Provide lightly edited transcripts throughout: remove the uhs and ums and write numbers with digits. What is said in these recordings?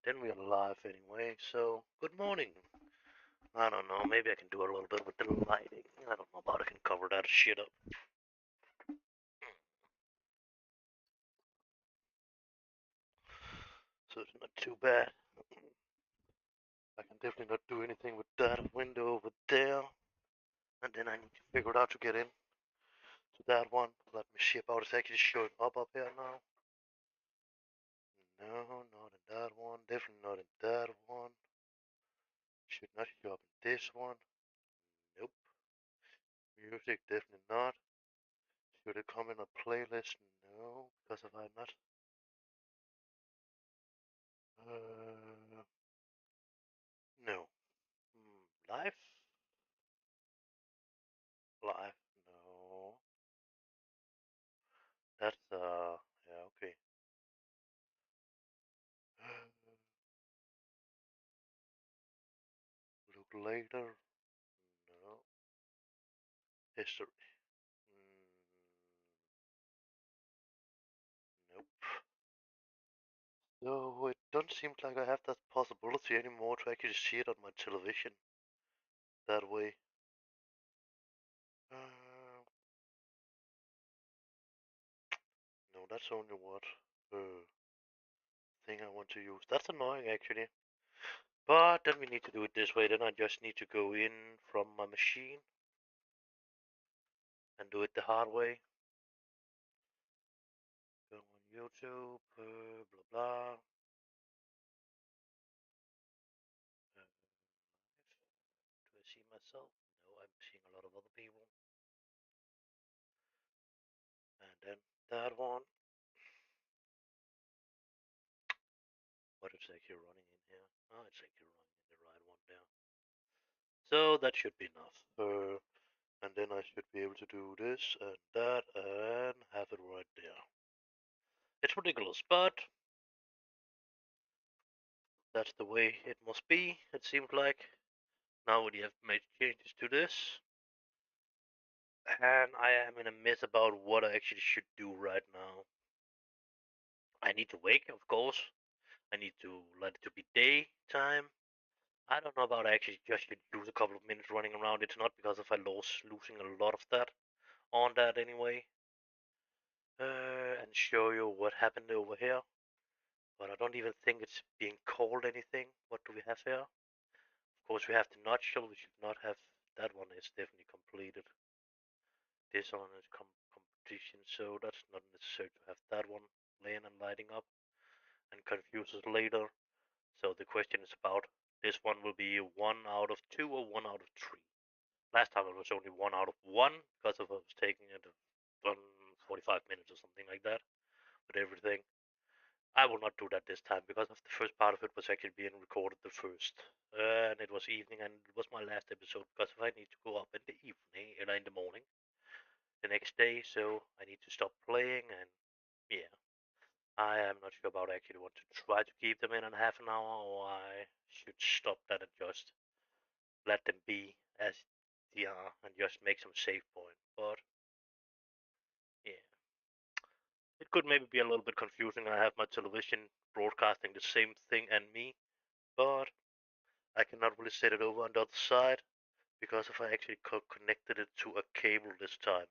then we are live anyway, so good morning. I don't know, maybe I can do a little bit with the lighting. I don't know about I can cover that shit up. So it's not too bad. I can definitely not do anything with that window over there. And then I need to figure it out to get in to that one. Let me see about it's actually showing up here now. No, not in that one. Definitely not in that one. Should not show up in this one. Nope. Music, definitely not. Should it come in a playlist? No, because if I not. Uh, no. Live? Live? No. That's yeah, okay. Look later? No. History? Nope. So it doesn't seem like I have that possibility anymore to actually see it on my television that way. Uh, no, that's only what thing I want to use. That's annoying actually. But then we need to do it this way. Then I just need to go in from my machine and do it the hard way. Go on YouTube, blah blah. Do I see myself? No, I'm seeing a lot of other people. And then that one. What is actually running in here? Oh, it's actually running in the right one there. So that should be enough. And then I should be able to do this and that and have it right there. It's ridiculous, but that's the way it must be, it seems like. Now we have made changes to this. And I am in a mess about what I actually should do right now. I need to wake, of course. I need to let it to be daytime. I don't know about actually just should lose a couple of minutes running around. It's not because if I losing a lot of that on that anyway. And show you what happened over here. But I don't even think it's being called anything. What do we have here? Of course we have the nutshell. We should not have that one is definitely completed. This one is competition, so that's not necessary to have that one laying and lighting up and confuse us later. So the question is about this one will be 1 out of 2 or 1 out of 3. Last time it was only 1 out of 1 because of I was taking it 45 minutes or something like that with everything. I will not do that this time because of the first part of it was actually being recorded the first. And it was evening and it was my last episode because if I need to go up in the evening and in the morning the next day, so I need to stop playing and yeah. I am not sure about actually want to try to keep them in half an hour or I should stop that and just let them be as they are and just make some save point. But yeah, it could maybe be a little bit confusing. I have my television broadcasting the same thing and me, but I cannot really set it over on the other side because if I actually connected it to a cable this time,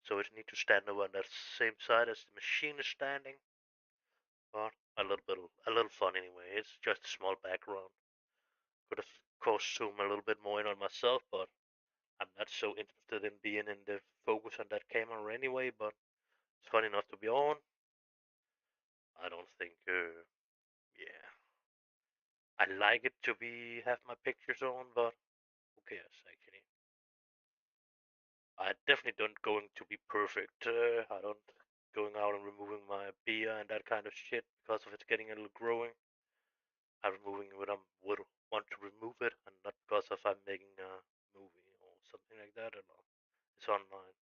so it need to stand over on that same side as the machine is standing. But a little fun anyway. It's just a small background. Could have course zoom a little bit more in on myself, but I'm not so interested in being in the focus on that camera anyway. But it's fun enough to be on. I don't think, yeah, I like it to be have my pictures on, but who cares actually? I definitely don't going to be perfect. I don't going out and removing my beer and that kind of shit because of it's getting a little growing. I'm removing it when I would want to remove it, and not because of I'm making a movie or something like that. Or no, it's online.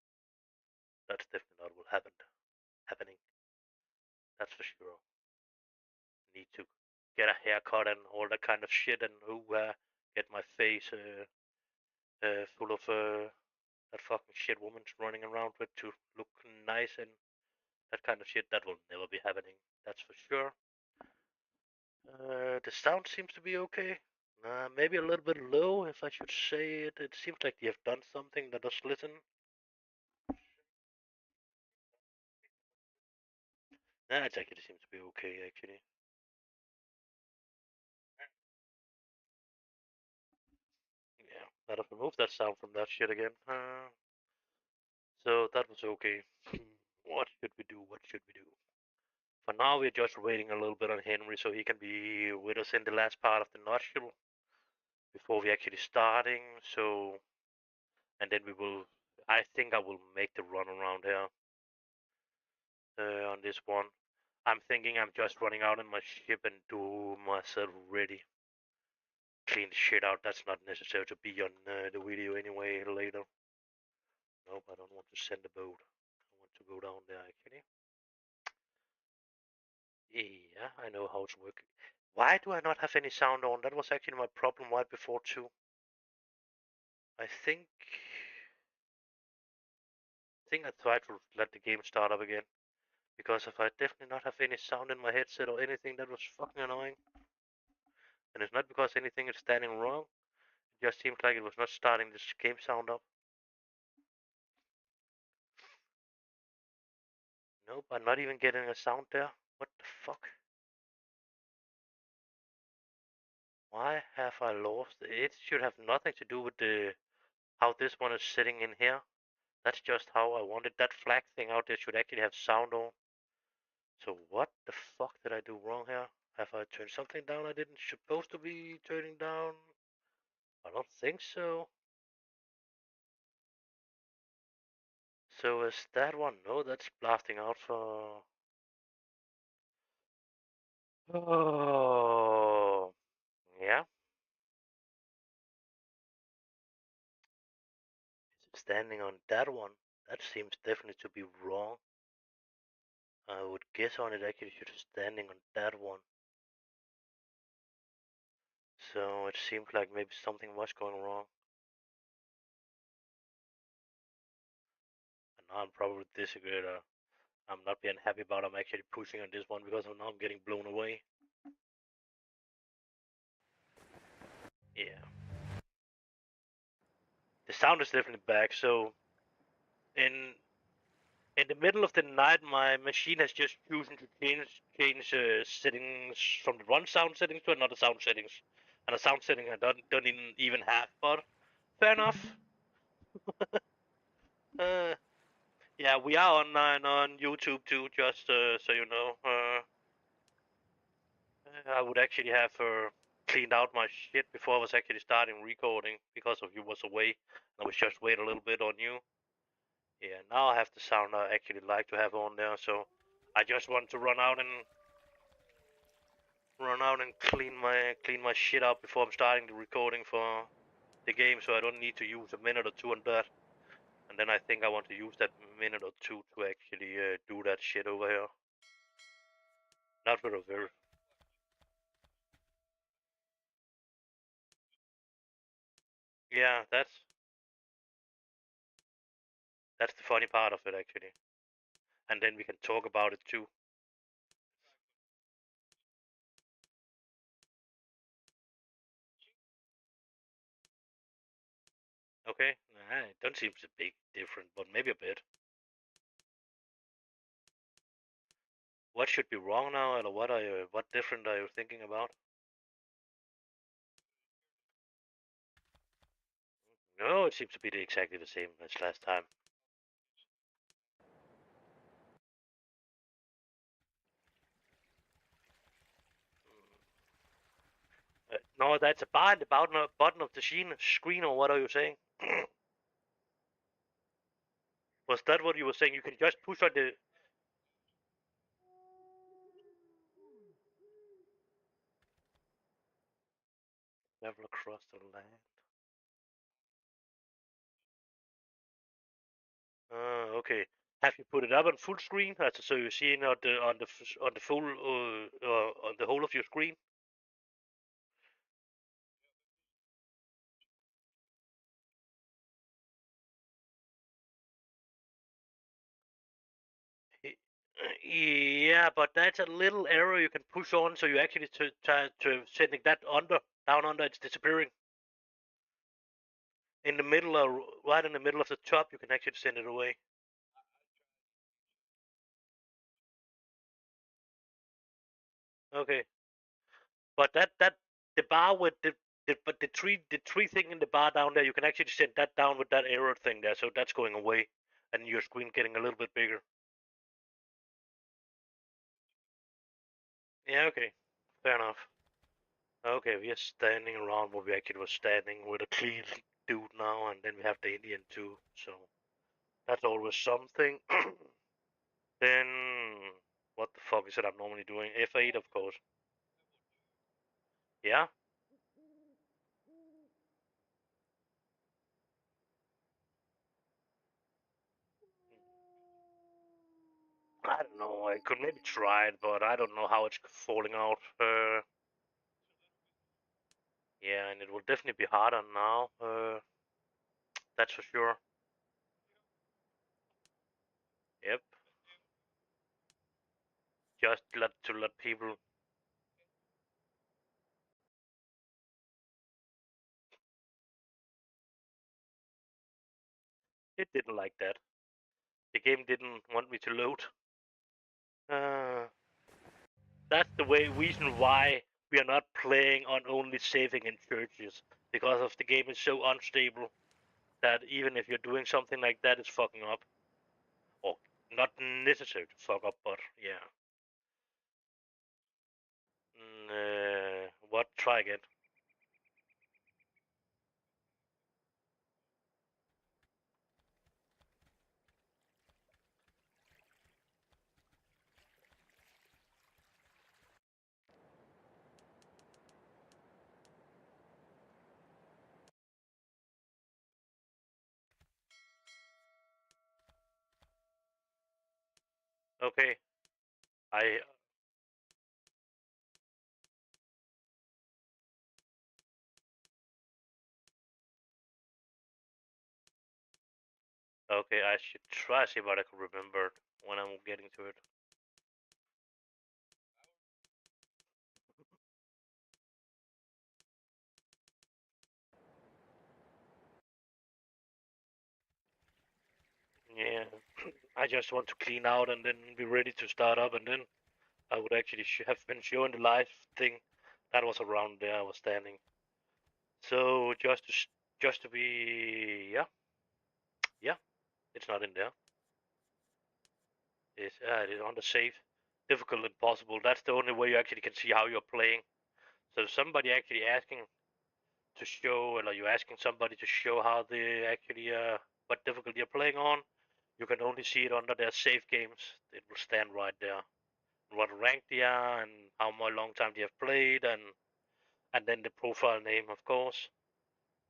That's definitely not what happening. That's for sure. Need to get a haircut and all that kind of shit, and get my face full of that fucking shit woman's running around with to look nice and that kind of shit. That will never be happening. That's for sure. The sound seems to be okay. Maybe a little bit low, if I should say it. It seems like you have done something. Let us listen. It actually seems to be okay, actually. Yeah, let us remove that sound from that shit again. So that was okay. What should we do? What should we do? For now, we're just waiting a little bit on Henry so he can be with us in the last part of the nutshell before we actually starting. So, and then we will. I think I will make the run around here on this one. I'm thinking I'm just running out in my ship and do myself ready. Clean the shit out. That's not necessary to be on the video anyway later. Nope, I don't want to send a boat. I want to go down there actually. Yeah, I know how it's working. Why do I not have any sound on? That was actually my problem right before too. I think I tried to let the game start up again. Because if I definitely not have any sound in my headset or anything, that was fucking annoying. And it's not because anything is standing wrong. It just seems like it was not starting this game sound up. Nope, I'm not even getting a sound there. What the fuck? Why have I lost? It should have nothing to do with the how this one is sitting in here. That's just how I wanted. That flag thing out there should actually have sound on. So what the fuck did I do wrong here? Have I turned something down I didn't supposed to be turning down? I don't think so. So is that one? No, that's blasting out for. Oh, yeah. It's standing on that one. That seems definitely to be wrong. I would guess on it actually should be standing on that one. So it seems like maybe something was going wrong. And now I'm probably disagree. I'm not being happy about I'm actually pushing on this one because now I'm getting blown away. Yeah. The sound is definitely back. So in in the middle of the night, my machine has just chosen to change settings from the one sound settings to another sound settings, and a sound setting I don't even have. But fair enough. Uh, yeah, we are online on YouTube too, just so you know. I would actually have cleaned out my shit before I was actually starting recording because of you was away. I was just wait a little bit on you. Yeah, now I have the sound I actually like to have on there, so I just want to run out and clean my shit up before I'm starting the recording for the game, so I don't need to use a minute or two on that. And then I think I want to use that minute or two to actually do that shit over here. Not with a very. Yeah, that's the funny part of it actually. And then we can talk about it too. Okay, nah, it don't seem a big different, but maybe a bit. What should be wrong now, or what different are you thinking about? No, it seems to be exactly the same as last time. No, that's a bar in the bottom of the screen, or what are you saying? Was that what you were saying? You can just push on the level across the land. Okay. Have you put it up on full screen? So you're seeing on the full on the whole of your screen? Yeah, but that's a little arrow you can push on, so you actually try to sending that down under, it's disappearing. In the middle, right in the middle of the top, you can actually send it away. Okay, but that the bar with but the three thing in the bar down there, you can actually send that down with that arrow thing there, so that's going away, and your screen getting a little bit bigger. Yeah, okay, fair enough. Okay, we are standing around where we actually were standing with a clean dude now, and then we have the Indian too, so that's always something. Then, what the fuck is it I'm normally doing? F8, of course. Yeah? I don't know, I could maybe try it, but I don't know how it's falling out. Yeah, and it will definitely be harder now, that's for sure. Yep, just let people. It didn't like that. The game didn't want me to load. Uh, that's the reason why we are not playing on only saving in churches, because of the game is so unstable that even if you're doing something like that, it's fucking up. Or not necessary to fuck up, but yeah. What? Try again. Okay. I okay. I should try see what I can remember when I'm getting to it. Yeah. I just want to clean out and then be ready to start up, and then I would actually have been showing the live thing. That was around there I was standing. So just to be yeah, it's not in there. It is on the safe, difficult, impossible. That's the only way you actually can see how you're playing. So if somebody actually asking to show, or you're asking somebody to show how they actually what difficulty you're playing on, you can only see it under their save games. It will stand right there. What rank they are and how much long time they have played, and then the profile name, of course.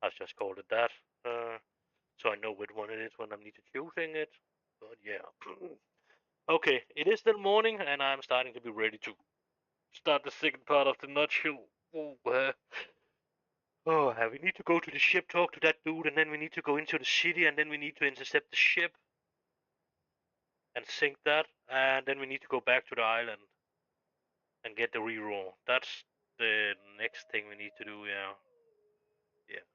I've just called it that, so I know which one it is when I need to choosing it. But yeah. Okay, it is still morning, and I'm starting to be ready to start the second part of the nutshell. We need to go to the ship, talk to that dude, and then we need to go into the city, and then we need to intercept the ship and sink that, and then we need to go back to the island and get the reroll. That's the next thing we need to do. Yeah, yeah.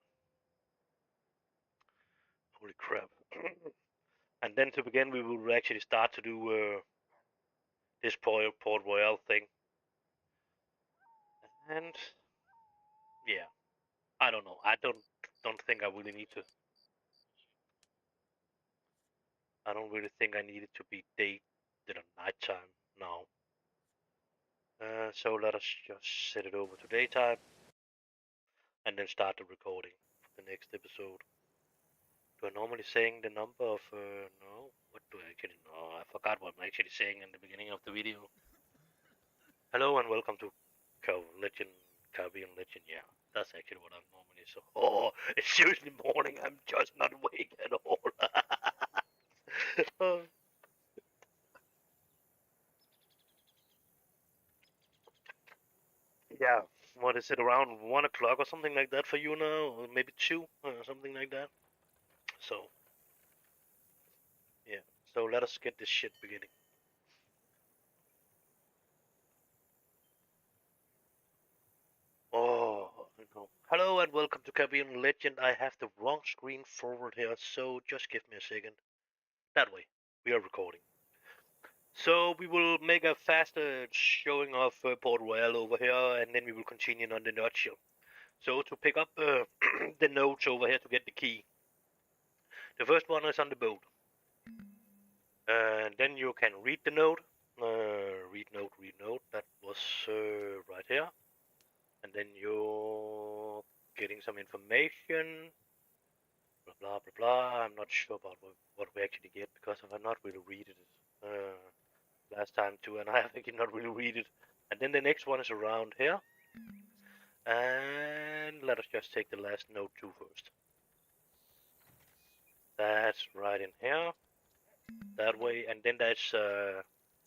Holy crap! And then to begin, we will actually start to do this Port Royale thing, and yeah, I don't know. I don't think I really need to. I don't really think I need it to be day, nighttime now. So let us just set it over to daytime and then start the recording for the next episode. Do I normally saying the number of no? What do I actually know? I forgot what I'm actually saying in the beginning of the video. Hello and welcome to Legend, Caribbean Legend. Yeah, that's actually what I'm normally. So, it's seriously morning. I'm just not awake at all. Uh, yeah, what is it around 1 o'clock or something like that for you now, or maybe two, something like that. So yeah, so let us get this shit beginning. Oh. Hello and welcome to Caribbean Legend. I have the wrong screen forward here, so just give me a second. That way, we are recording. So we will make a faster showing of Port Royal over here, and then we will continue on the nutshell. So to pick up the notes over here to get the key, the first one is on the boat. And then you can read the note. Read note. That was right here. And then you're getting some information. Blah blah blah blah. I'm not sure about what we actually get because I have not really read it last time too, and I have actually not really read it. And then the next one is around here. And let us just take the last note too first. That's right in here. That way, and then there's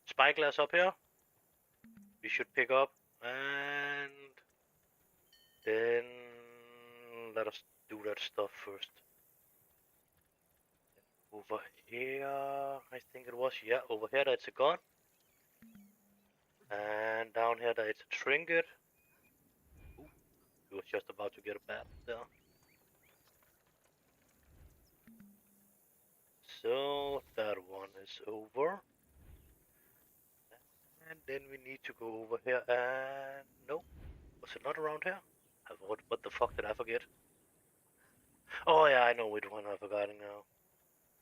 spyglass up here. We should pick up, and then let us do that stuff first. Over here, I think it was, yeah, over here that's a gun. And down here there's a trinket. Ooh, he was just about to get a bat there. So that one is over. And then we need to go over here and no, was it not around here? What the fuck did I forget? Oh yeah, I know which one I'm forgetting now.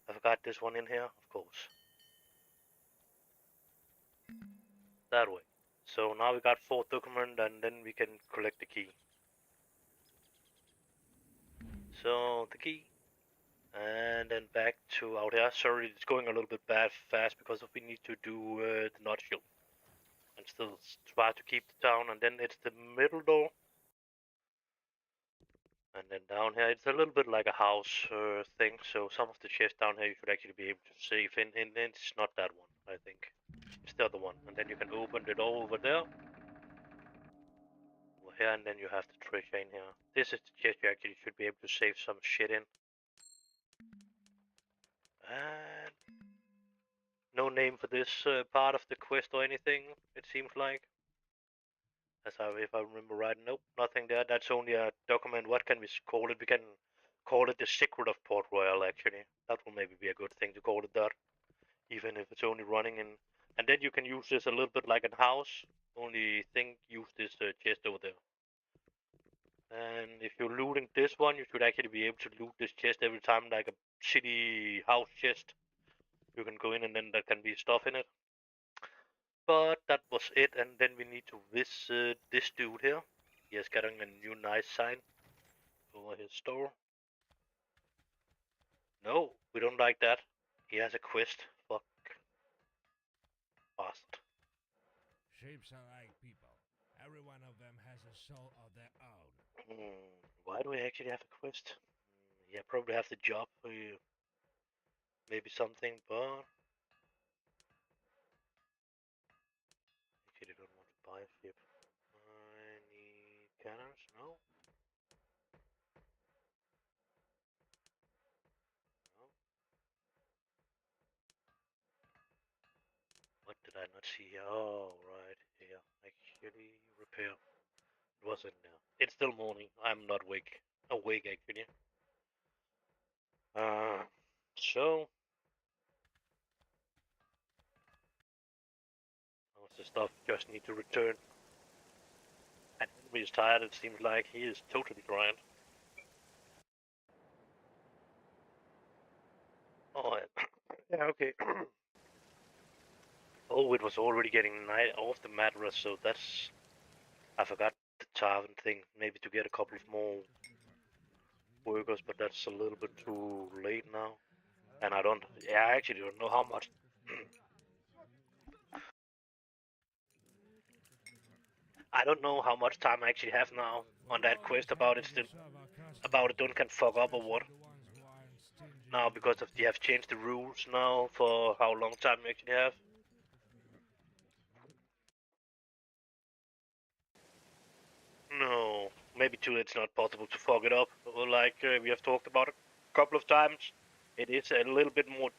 I forgot this one in here, of course. That way. So now we got 4 document and then we can collect the key. So the key. And then back to out here. Sorry, it's going a little bit fast because we need to do the nutshell. And still try to keep the town. And then it's the middle door. And then down here, it's a little bit like a house thing. So some of the chests down here you should actually be able to save in. And it's not that one, I think. It's the other one. And then you can open the door over there. Over here, and then you have the treasure in here. This is the chest you actually should be able to save some shit in. And no name for this part of the quest or anything, it seems like. If I remember right, nope, nothing there. That's only a document. What can we call it? We can call it the secret of Port Royal, actually. That will maybe be a good thing to call it that. Even if it's only running in. And then you can use this a little bit like a house. Only thing, use this chest over there. And if you're looting this one, you should actually be able to loot this chest every time, like a city house chest. You can go in and then there can be stuff in it. But that was it, and then we need to visit this dude here. He is getting a new nice sign over his store. No, we don't like that. He has a quest. Fuck. Bastard. Shapes are like people. Every one of them has a soul of their own. Why do we actually have a quest? Yeah, probably have the job. Maybe something, but actually don't want to buy a ship. I need cannons. No. No. What did I not see here? Oh, right here. Actually, repair. It wasn't there. It's still morning. I'm not awake actually. Uh, so most of the stuff just need to return. And Henry is tired. It seems like he is totally tired. Oh, yeah, okay. Oh, it was already getting night off the mattress, so that's. I forgot the tavern thing. Maybe to get a couple of more workers, but that's a little bit too late now. And I don't. Yeah, I actually don't know how much. I don't know how much time I actually have now on that quest about it. Still, about it don't can fuck up or what. Now because of they have changed the rules now for how long time you actually have. No, maybe too. It's not possible to fuck it up. Like we have talked about a couple of times, it is a little bit more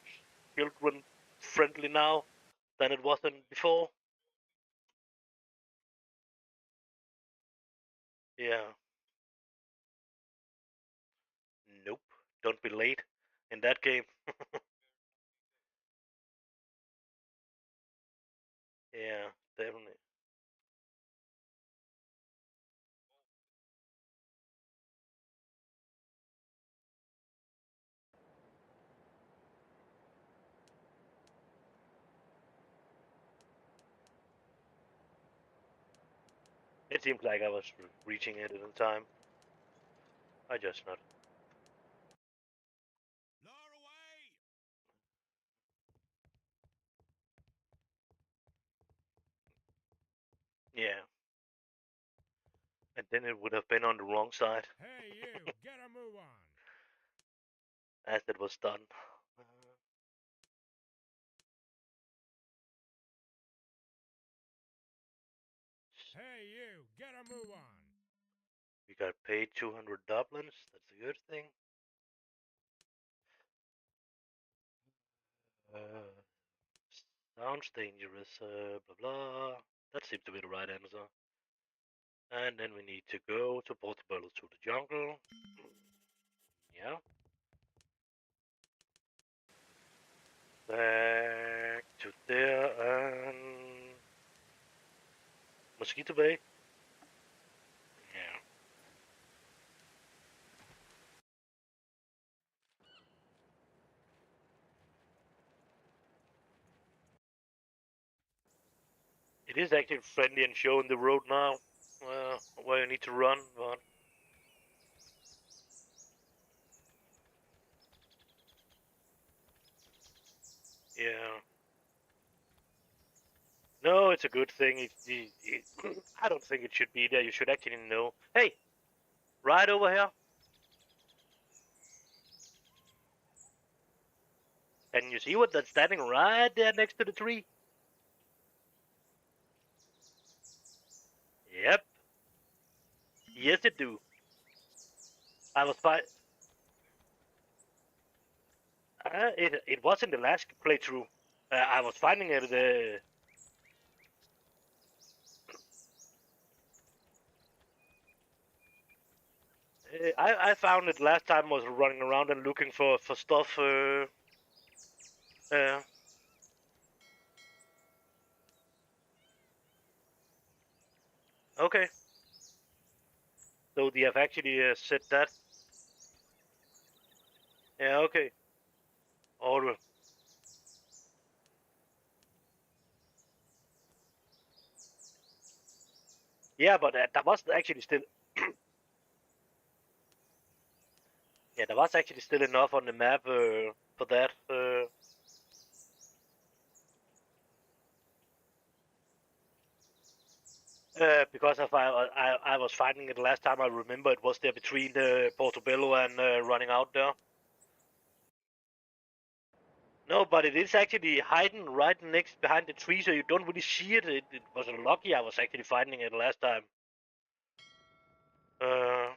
children friendly now than it wasn't before. Yeah. Don't be late in that game. Yeah, definitely. It seems like I was reaching it in time. I just not. Lower away! Yeah. And then it would have been on the wrong side Hey, you, get a move on! as it was done. Hey, you, get a move on! We got paid 200 Dublins. That's a good thing. Uh, sounds dangerous. Blah blah. That seems to be the right answer. And then we need to go to Portobello to the jungle. Yeah. Back to there and Mosquito Bay. Yeah. It is actually friendly and showing the road now where you need to run, but yeah. No, it's a good thing. I don't think it should be there. You should actually know. Hey, right over here. Can you see what that's standing right there next to the tree? Yep. Yes, it do. I was fi- it was in the last playthrough. I was finding it. I found it last time. I was running around and looking for stuff. Uh, okay. So they have actually said that. Yeah. Okay. All. Yeah, but that was actually still. Yeah, there was actually still enough on the map for that. Because if I was finding it last time, I remember it was there between Portobello and running out there. No, but it is actually hiding right next behind the tree, so you don't really see it. It was lucky I was actually finding it last time. Uh,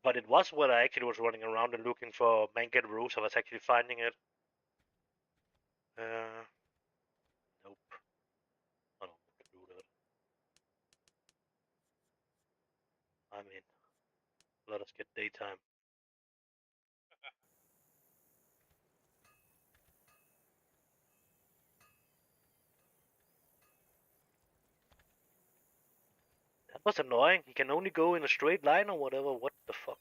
but it was when I actually was running around and looking for Mangat Rose. I was actually finding it. Uh, nope, I don't want to do that. I mean, let us get daytime. That was annoying. He can only go in a straight line or whatever. What the fuck?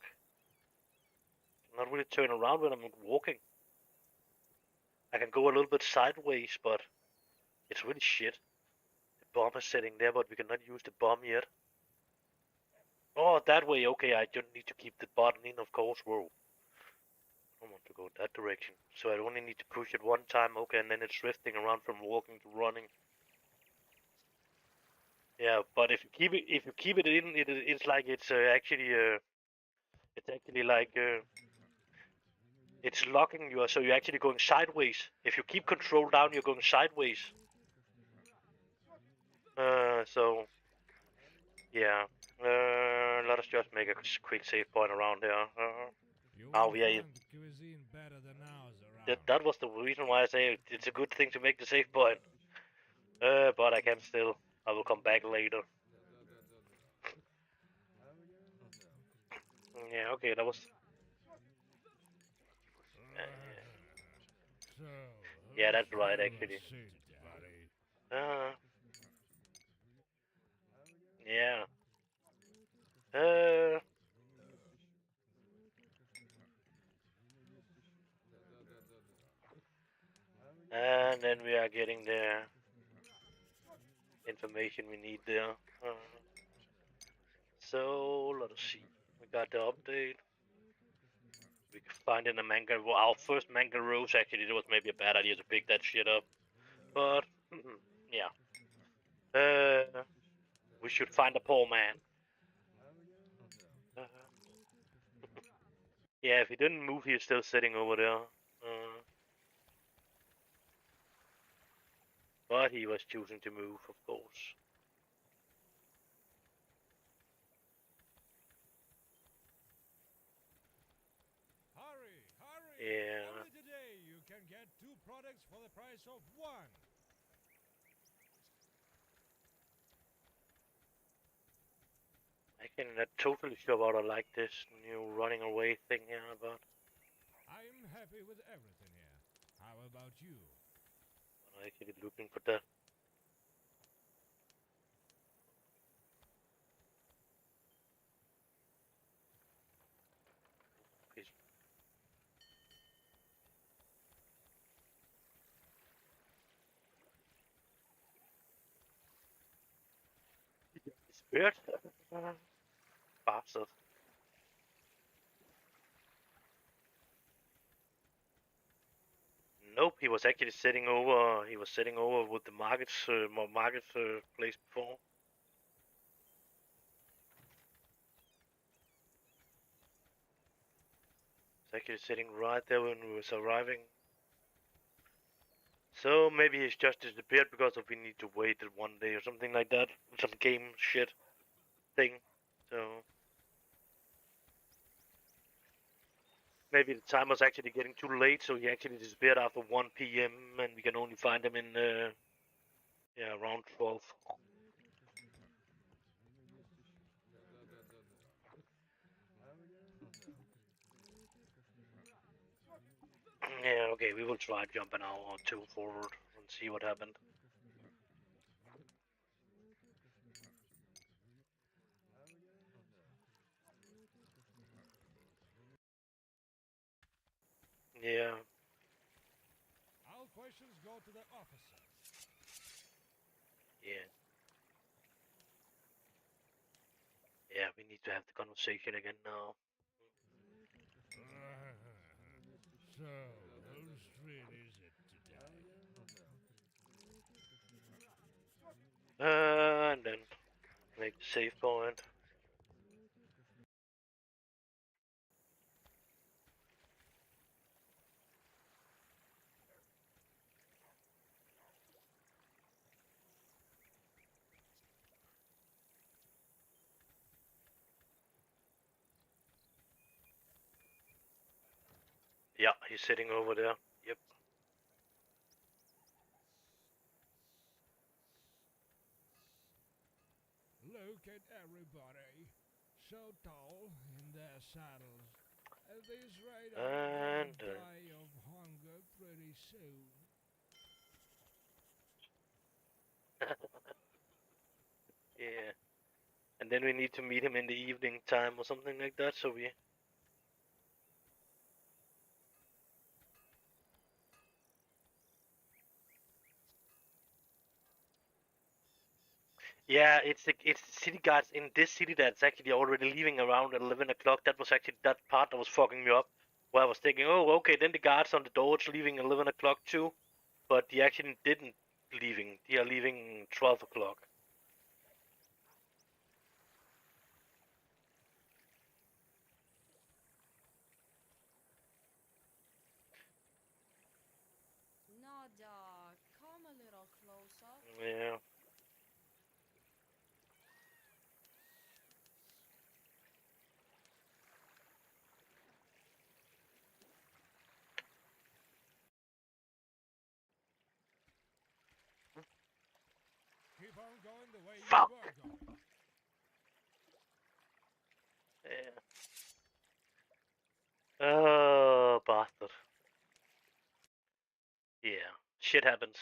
Not really turn around when I'm walking. I can go a little bit sideways, but it's really shit. The bomb is sitting there, but we cannot use the bomb yet. Oh, that way, okay, I don't need to keep the button in, of course. Whoa. I don't want to go in that direction. So I only need to push it one time, okay, and then it's drifting around from walking to running. Yeah, but if you keep it in, it's like it's actually like it's locking you, so you're actually going sideways. If you keep control down, you're going sideways. So yeah. Let us just make a quick save point around here. You Oh will yeah, find cuisine better than ours that around. that was the reason why I say it's a good thing to make the save point. But I can still. I will come back later. Yeah, okay, that was. Uh, So, yeah, who's that's right, full of actually. shit, buddy? Uh, yeah. Uh, and then we are getting the information we need there. So let us see. We got the update. We can find in the manga. Well, our first manga rose. Actually, it was maybe a bad idea to pick that shit up, but yeah. We should find a poor man. Uh, yeah, if he didn't move, he's still sitting over there. But he was choosing to move, of course. Hurry, hurry! Yeah. Only today you can get 2 products for the price of 1. I'm not totally sure about I like this new running away thing here, but I'm happy with everything here. How about you? I'm actually looking for that. Piece Spirit? Bastard. Nope, he was actually sitting over. He was sitting over with the markets place before. He's actually sitting right there when we was arriving. So maybe he's just disappeared because of we need to wait 1 day or something like that. Some game shit thing. So maybe the time was actually getting too late, so he actually disappeared after 1 p.m. and we can only find him in yeah, around 12. Yeah, okay, we will try jump an hour or two forward and see what happened. Yeah, All questions go to the officer. yeah, yeah, we need to have the conversation again now. So, whose street is it today? And then make the save point. Yeah, he's sitting over there. Yep. Look at everybody. So tall in their saddles. At this rate, I'm gonna And die of hunger pretty soon. yeah, and then we need to meet him in the evening time or something like that. So we. Yeah, it's the city guards in this city that's actually already leaving around 11 o'clock. That was actually that part that was fucking me up. Where I was thinking, oh, okay, then the guards on the doors leaving 11 o'clock too, but they actually didn't leaving. They are leaving 12 o'clock. Nadia, come a little closer. Yeah. Keep on going the way you Fuck. were going. Yeah. Oh, bastard. Yeah, shit happens.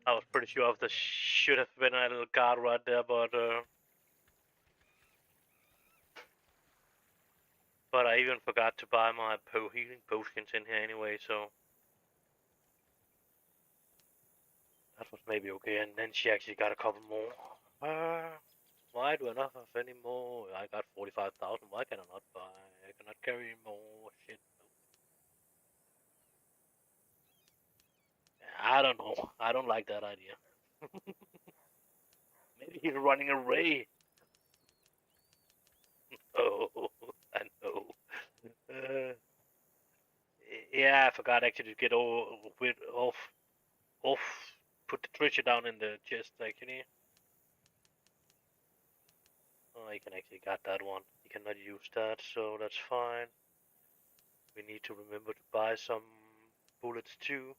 I was pretty sure there should have been a little guard right there, but I even forgot to buy my healing potions in here anyway, so that was maybe okay. And then she actually got a couple more. Why do I not have any more? I got 45,000. Why can I not buy? I cannot carry more shit. I don't know. I don't like that idea. Maybe he's running away. Oh, I know. Uh, yeah, I forgot actually to get off, put the treasure down in the chest actually. Oh, I can actually got that one. You cannot use that, so that's fine. We need to remember to buy some bullets too.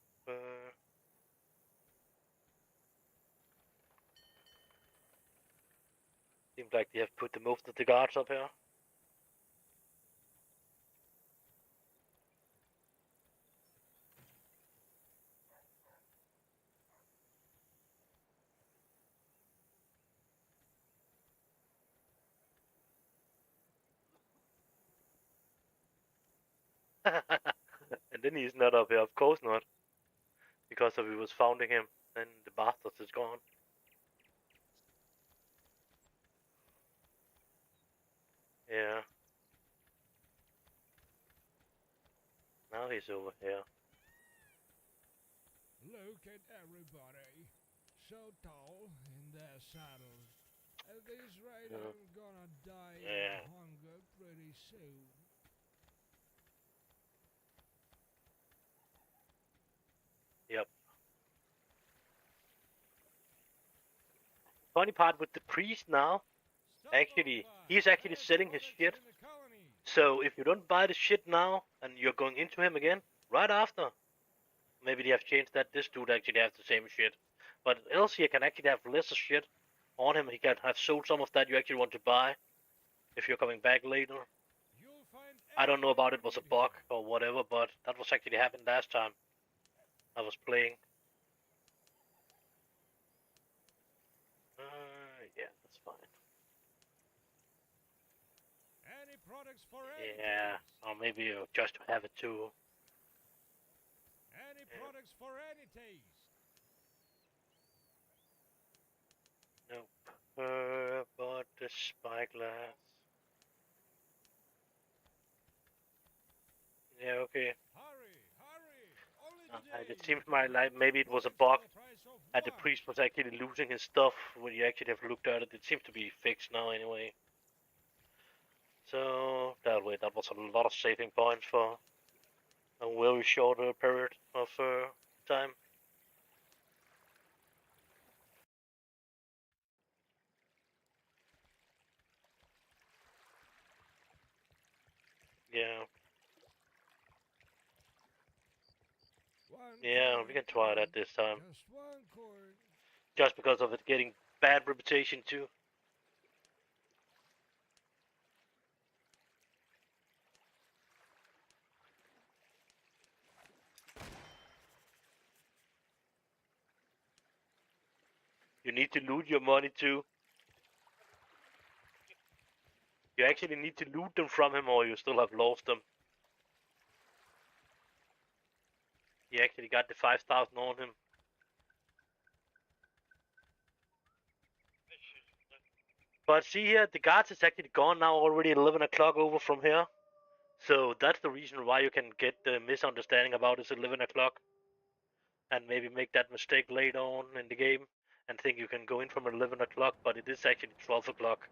Seems like they have put the most of the guards up here. And then he's not up here, of course not. Because if we was founding him, then the bastard is gone. Yeah. Now he's over here. Look at everybody. So tall in their saddles. At this rate, Yeah. I'm gonna die Yeah. of hunger pretty soon. Yep. Funny part with the priest now, actually, he's actually selling his shit. So if you don't buy the shit now and you're going into him again right after, maybe they have changed that. This dude actually has the same shit, but else he can actually have lesser shit on him. He can have sold some of that you actually want to buy if you're coming back later. I don't know about it was a bug or whatever, but that was actually happened last time I was playing. Yeah, that's fine. Any products for Yeah, or maybe just to have it too. Any products for any taste. Nope. But the spyglass. Yeah, okay. It seems like maybe it was a bug, and the priest was actually losing his stuff when you actually have looked at it. It seems to be fixed now anyway. So that way, that was a lot of saving points for a very short period of time. Yeah. Yeah, we can try that this time. Just one cord. Just because of it getting bad reputation too. You need to loot your money too. You actually need to loot them from him or you still have lost them. He actually got the 5,000 on him. But see here, the guards is actually gone now, already 11 o'clock over from here. So that's the reason why you can get the misunderstanding about it's 11 o'clock. And maybe make that mistake later on in the game. And think you can go in from 11 o'clock, but it is actually 12 o'clock.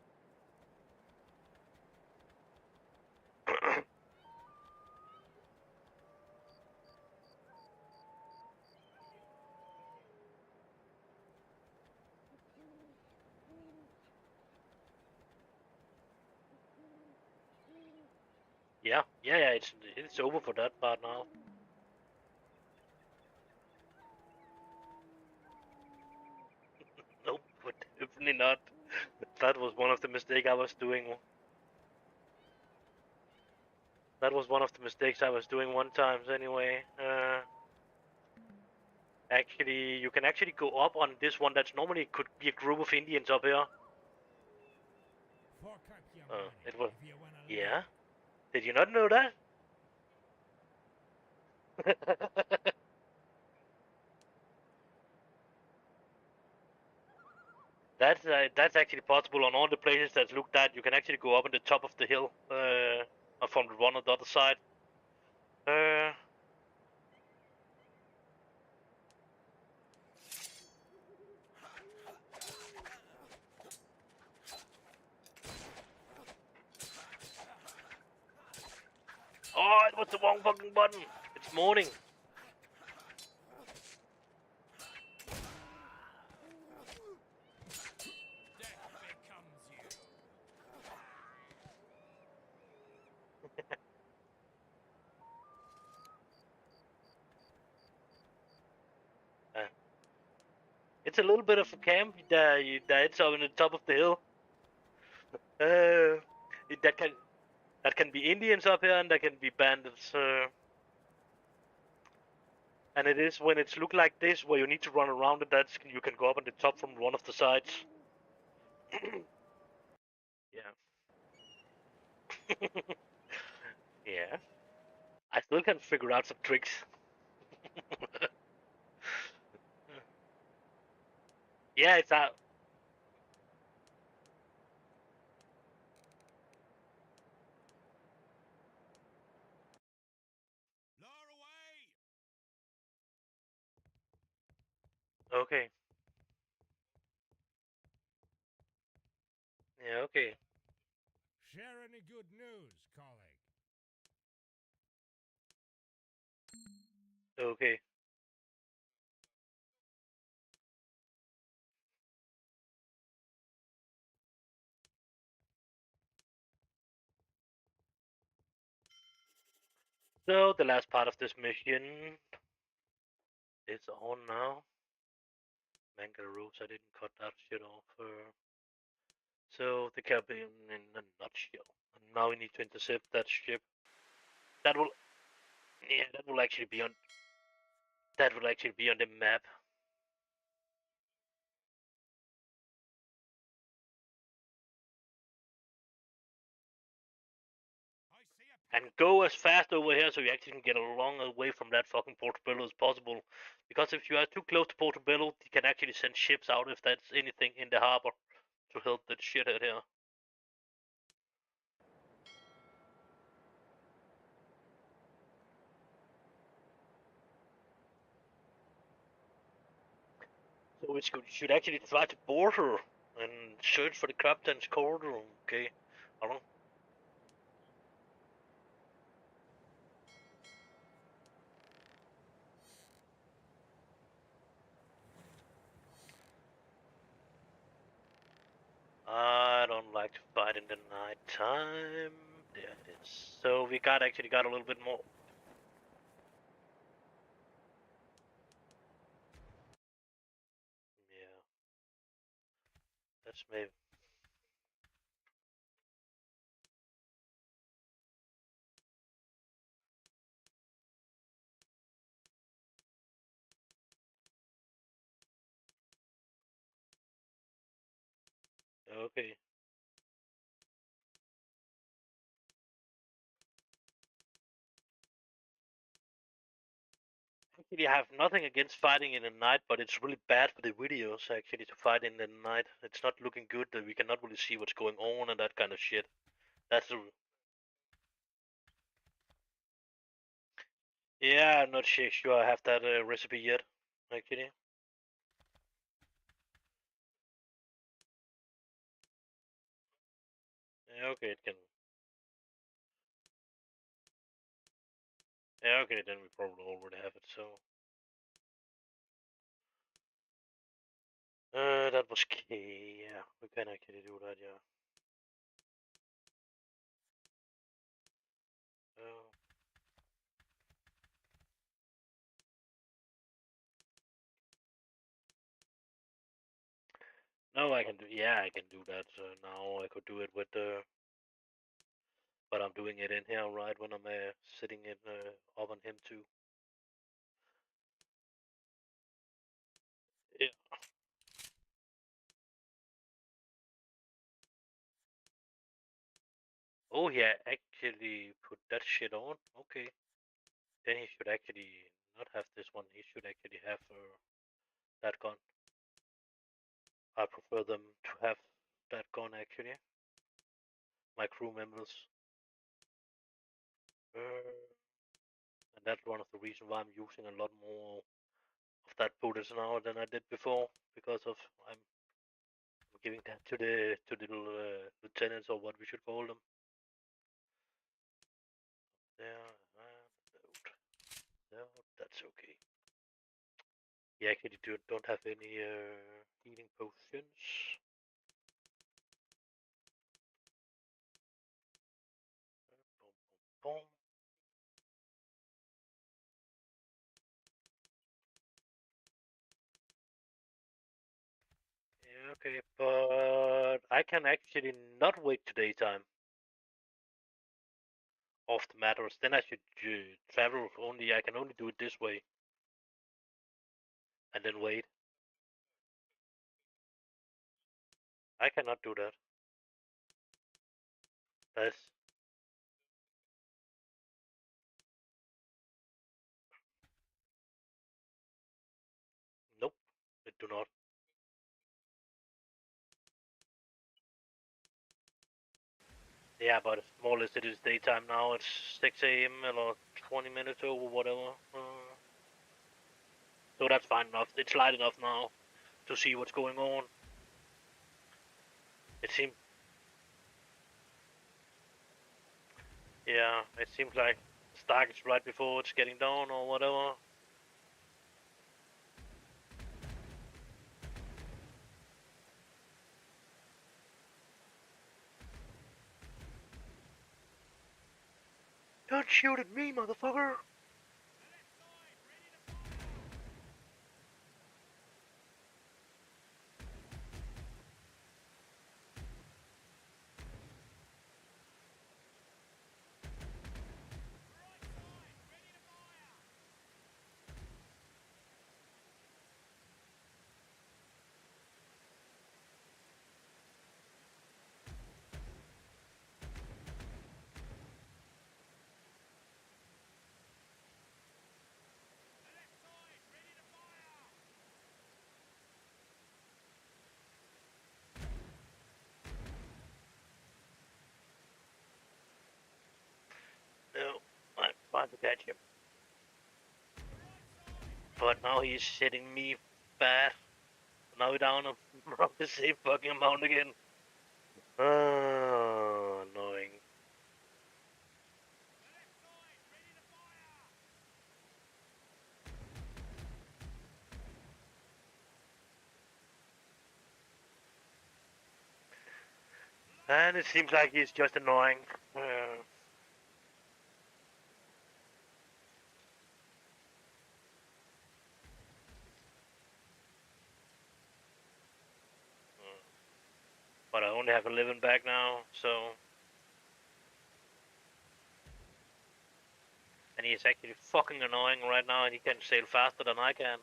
Yeah, it's over for that part now. Nope, definitely not. That was one of the mistakes I was doing. That was one of the mistakes I was doing one time anyway. Actually, you can actually go up on this one that's normally could be a group of Indians up here. Fork up your money It was, if you wanna yeah. live. Did you not know that? That's actually possible on all the places that's looked at. You can actually go up on the top of the hill from the one on the other side. Oh, it was the wrong fucking button. It's morning. Death becomes you. It's a little bit of a camp that it's up on the top of the hill. Uh, that can be Indians up here and that can be bandits. And it is when it's look like this where you need to run around it. That's you can go up on the top from one of the sides. Yeah. Yeah. I still can figure out some tricks. Yeah, it's out. Lower away! Okay. Yeah, okay. Share any good news, colleague. Okay. So the last part of this mission is on now. Mangaroos, I didn't cut that shit off. So the cabin in a nutshell. And now we need to intercept that ship. That will, yeah, that will actually be on. That will actually be on the map. And go as fast over here so you actually can get as long away from that fucking Portobello as possible. Because if you are too close to Portobello, you can actually send ships out if that's anything in the harbor to help that shithead here. So we should actually try to board her and search for the captain's quarter. Okay, I don't. I don't like to fight in the night time. There it is. So we actually got a little bit more. Yeah, that's maybe. Okay. Actually, I have nothing against fighting in the night, but it's really bad for the videos actually to fight in the night. It's not looking good. We cannot really see what's going on and that kind of shit. That's the. Yeah, I'm not sure I have that recipe yet. Actually. Yeah, okay, it can. Yeah, okay, then we probably already have it. So. That was key. Yeah, we can actually do that. Yeah. Uh, no, I can do. Yeah, I can do that. Now I could do it with the. But I'm doing it in here, right, when I'm sitting it up on him too. Yeah. Oh, yeah, actually put that shit on. Okay. Then he should actually not have this one. He should actually have that gun. I prefer them to have that gun, actually. My crew members. And that's one of the reasons why I'm using a lot more of that footage now than I did before, because of I'm giving that to the lieutenants, or what we should call them. There, no, that's okay. You actually don't have any healing potions. Boom, boom, boom. Yeah, okay, but I can actually not wait to daytime off the matters. Then I should travel only. I can only do it this way, and then wait. I cannot do that. That's nope. It do not. Yeah, but more or less it is daytime now. It's 6 a.m. or 20 minutes over, whatever. So that's fine enough. It's light enough now to see what's going on. It seems, yeah, it seems like it's dark. It's right before it's getting down or whatever. Don't shoot at me, motherfucker! No, I'm trying to catch him. But now he's hitting me bad. Now we're down on the same fucking amount again. Annoying. And it seems like he's just annoying. But I only have 11 back now, so. And he's actually fucking annoying right now, and he can sail faster than I can.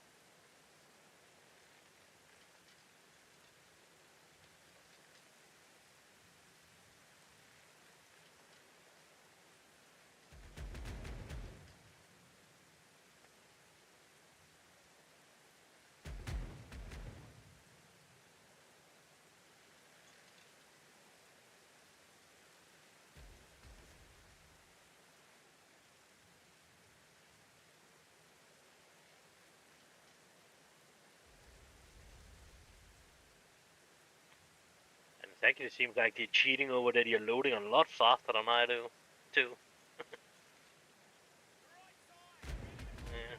And it actually seems like they're cheating over that you're loading a lot faster than I do, too. Yeah.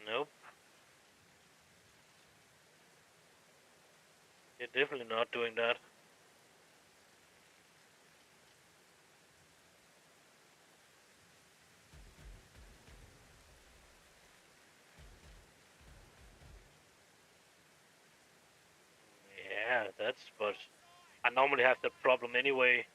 Nope. You're definitely not doing that. but I normally have that problem anyway.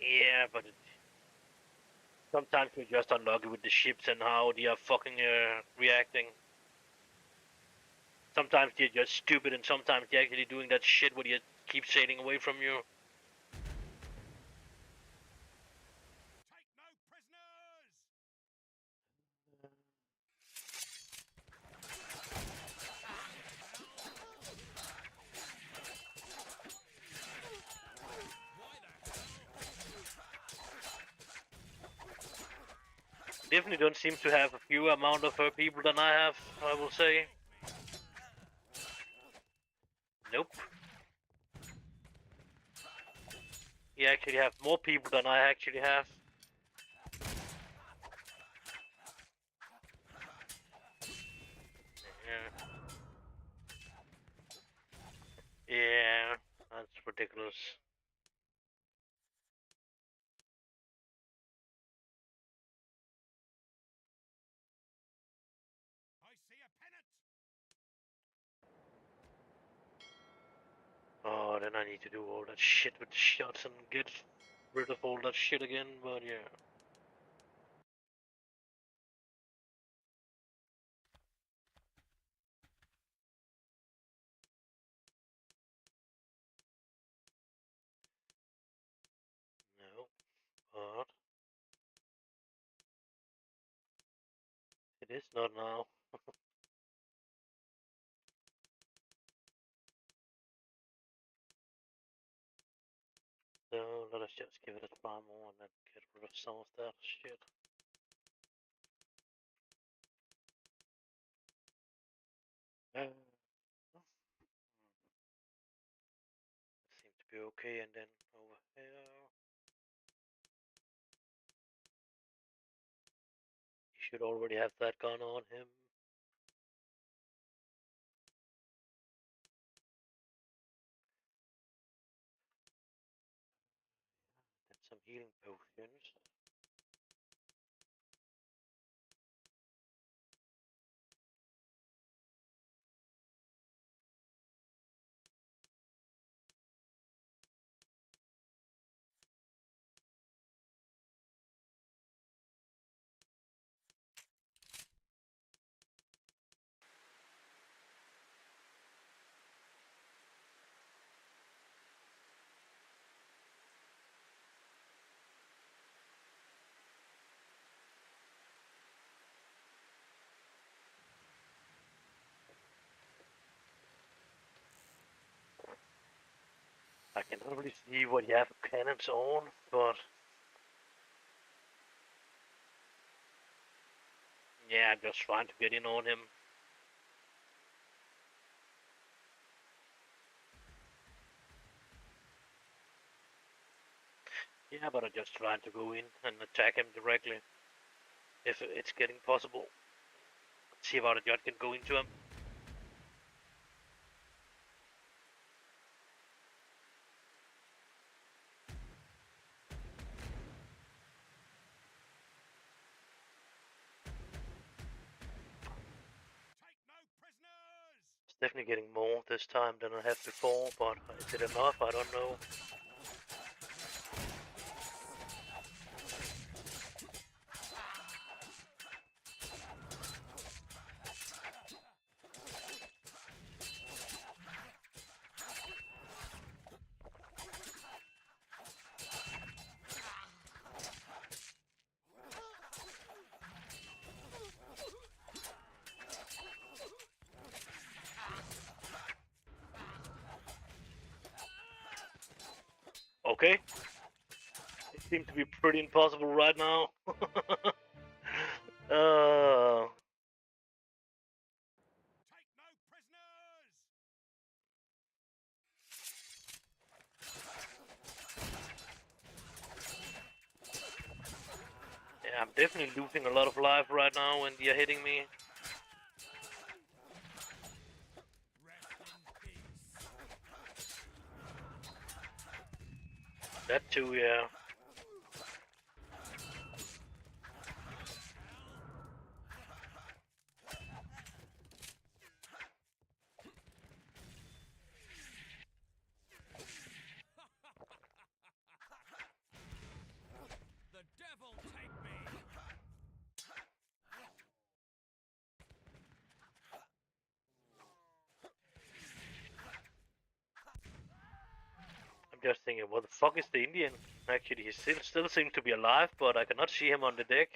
Yeah, but sometimes we're just unlucky with the ships and how they are fucking reacting. Sometimes they're just stupid, and sometimes they're actually doing that shit where they keep sailing away from you. Take no prisoners! Definitely don't seem to have a fewer amount of people than I have, I will say. Nope. You actually have more people than I actually have. Yeah. Yeah, that's ridiculous. I see a pennant! Oh, then I need to do all that shit with the shots and get rid of all that shit again, but yeah. No, but it is not now. So let us just give it a try more and then get rid of some of that shit. Seems to be okay, and then over here. You should already have that gun on him. And some healing potions. I can already see what you have cannons on, but yeah, I'm just trying to get in on him. Yeah, but I'm just trying to go in and attack him directly. If it's getting possible. Let's see about a Jot can go into him. Take no prisoners! It's definitely getting more this time than I have before, but is it enough? I don't know. Okay. It seems to be pretty impossible right now. uh, Take no prisoners! yeah, I'm definitely losing a lot of life right now when they're hitting me. Rest in peace! That too, yeah. just thinking, what the fuck is the Indian? Actually, he still seems to be alive, but I cannot see him on the deck.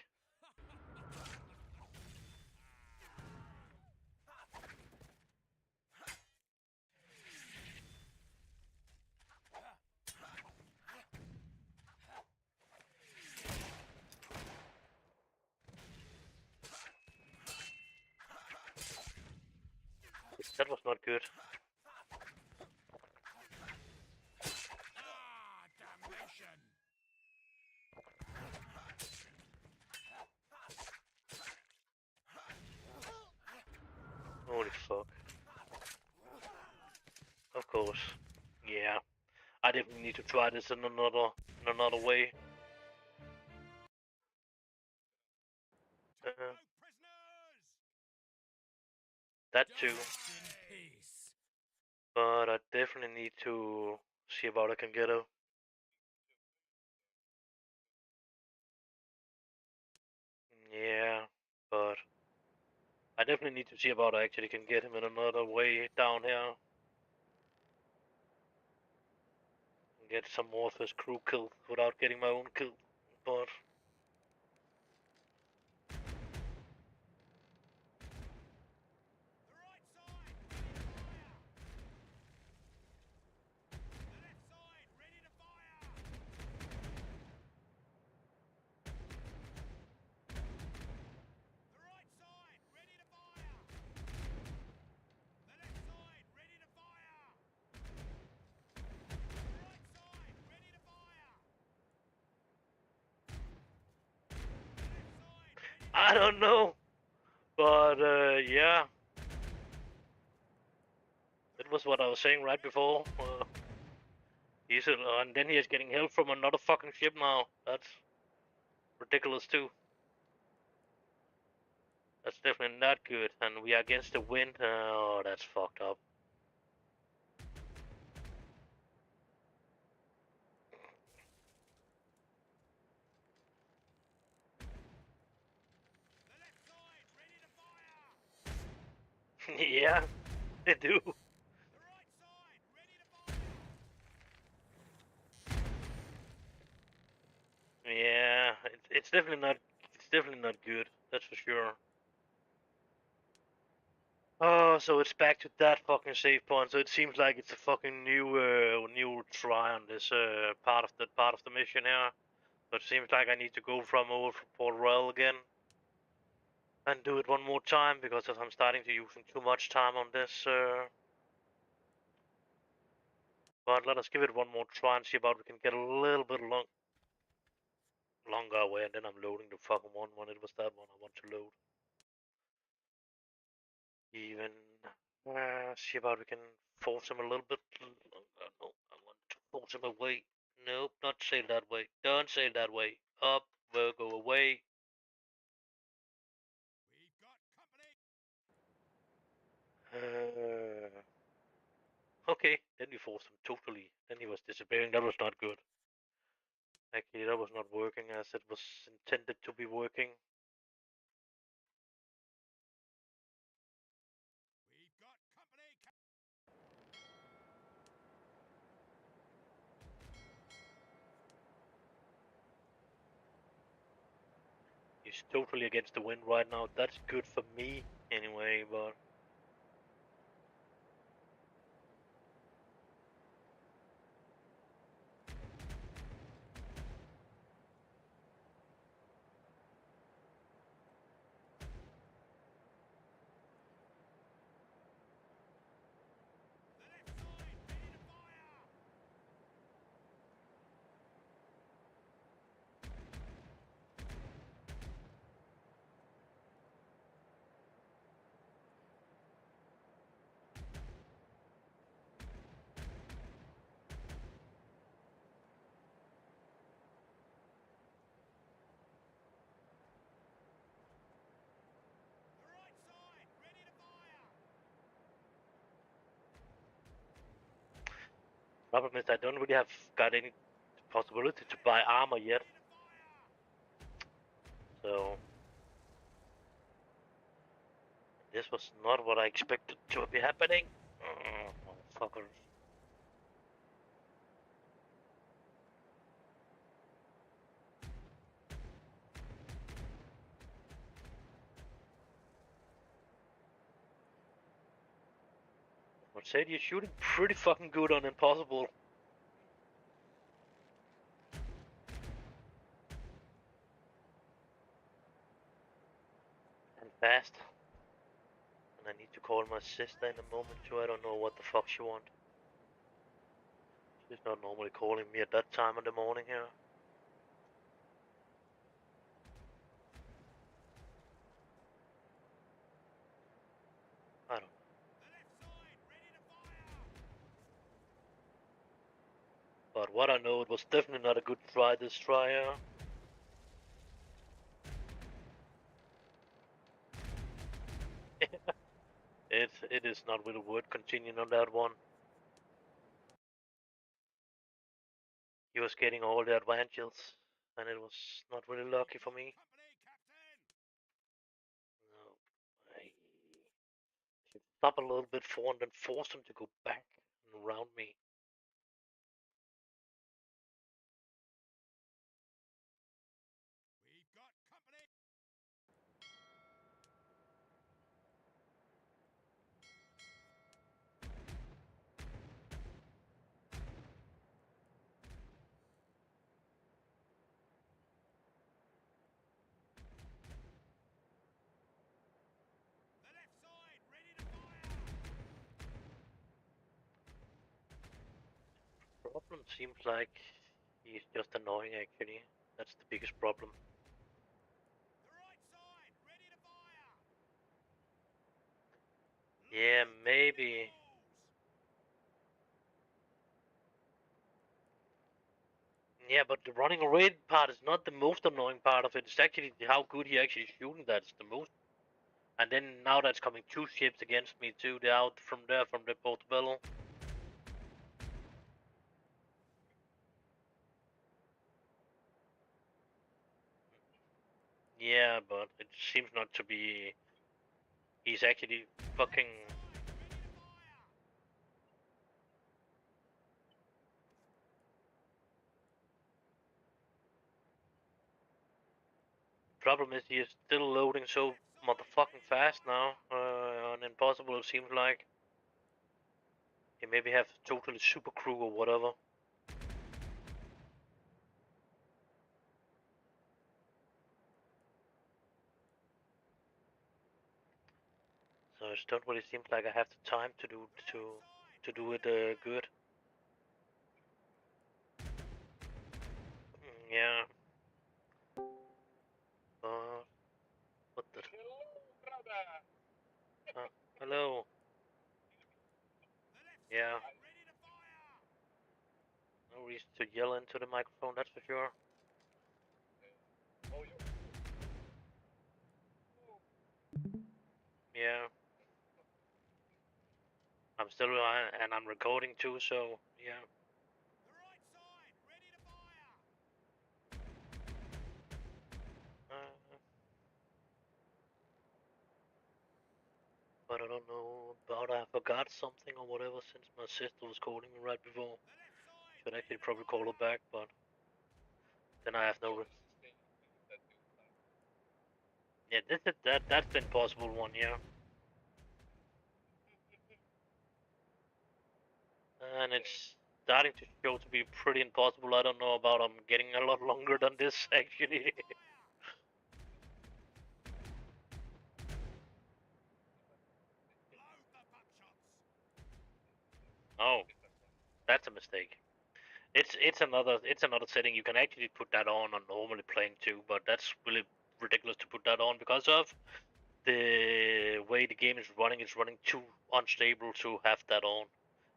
That was not good. Damnation! Holy fuck. Of course. Yeah. I definitely need to try this in another way. That too. But I definitely need to see about I can get a. Yeah, but I definitely need to see about I actually can get him in another way down here. And get some more of his crew killed without getting my own killed. But I don't know. But yeah, it was what I was saying right before. He's and then he is getting help from another fucking ship now. That's ridiculous too. That's definitely not good. And we are against the wind. Oh, that's fucked up. Yeah, they do. Yeah, it's definitely not. It's definitely not good. That's for sure. Oh, so it's back to that fucking save point. So it seems like it's a fucking new try on this part of the mission here. So it seems like I need to go from over from Port Royal again and do it one more time because I'm starting to using too much time on this. But let us give it one more try and see about we can get a little bit longer away, and then I'm loading the fucking one when it was that one I want to load. Even see about we can force him a little bit. No, I want to force him away. Nope, not sail that way. Don't sail that way. Up, Virgo away. We've got company. Okay, then we forced him totally. Then he was disappearing. That was not good. Actually, that was not working as it was intended to be working. We've got company. He's totally against the wind right now. That's good for me anyway, but problem is I don't really have got any possibility to buy armor yet. So this was not what I expected to be happening. Motherfuckers. would say you're shooting pretty fucking good on Impossible. And fast. And I need to call my sister in a moment too. I don't know what the fuck she wants. She's not normally calling me at that time in the morning here. I don't know. But what I know, it was definitely not a good try this try here. It is not really worth continuing on that one. He was getting all the advantages, and it was not really lucky for me. No, I should stop a little bit for and then force him to go back and around me. We've got company. The left side, ready to fire. Problem seems like he's just annoying actually. That's the biggest problem. The right side, ready to fire. Yeah, maybe. Yeah, but the running away part is not the most annoying part of it. It's actually how good he actually is shooting that's the most. And then now that's coming two ships against me too. They're out from there from the portobello. Yeah, but it seems not to be. He's actually fucking. Problem is he is still loading so motherfucking fast now. On Impossible it seems like. He maybe have totally super crew or whatever. So it don't really seem like I have the time to do it good. Yeah. What the? Hello. Yeah. No reason to yell into the microphone, that's for sure. Yeah. I'm still and I'm recording too, so yeah. The right side, ready to fire. But I don't know about I forgot something or whatever since my sister was calling me right before. Should actually probably call her back, but then I have no. Yeah, that's been possible one, yeah. And it's starting to show to be pretty impossible. I don't know about I'm getting a lot longer than this actually. Oh, that's a mistake. It's another setting. You can actually put that on normally playing too, but that's really ridiculous to put that on because of the way the game is running. It's running too unstable to have that on.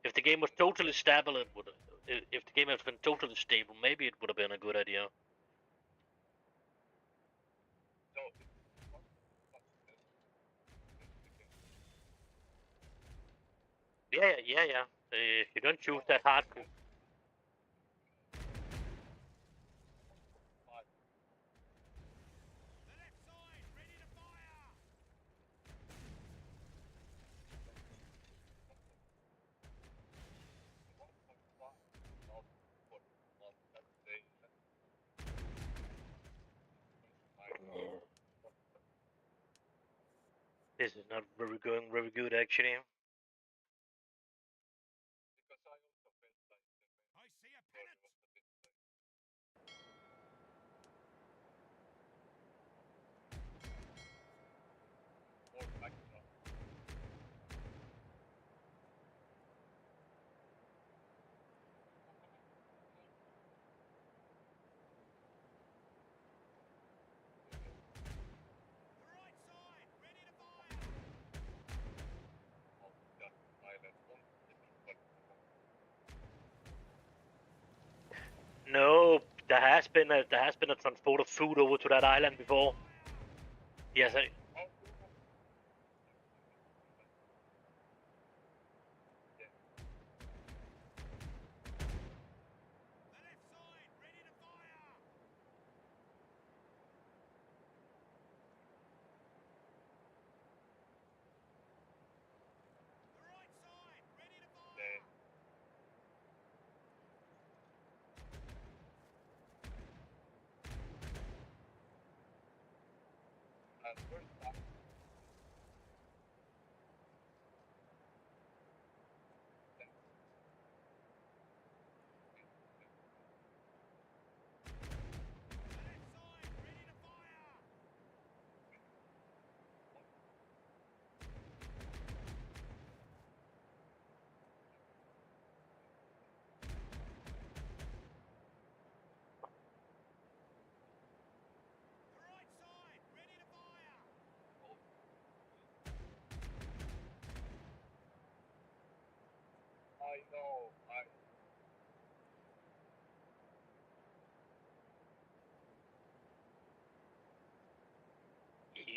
If the game was totally stable, it would. If the game had been totally stable, maybe it would have been a good idea. Yeah, yeah, yeah. If you don't choose that hard. The left side, ready to fire. This is not very going very good actually. No, there has been a transport of food over to that island before. Yes,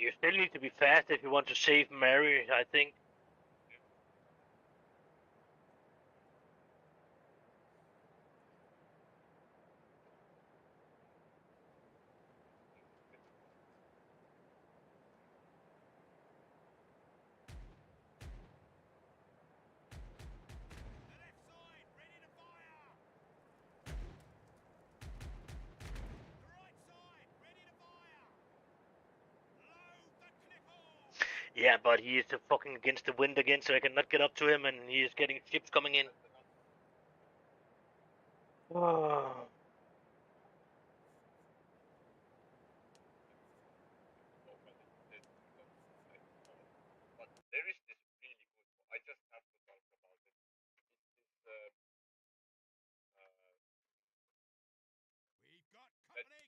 you still need to be fast if you want to save Mary, I think. Yeah, but he is fucking against the wind again, so I cannot get up to him, and he is getting ships coming in. Oh. We've got company.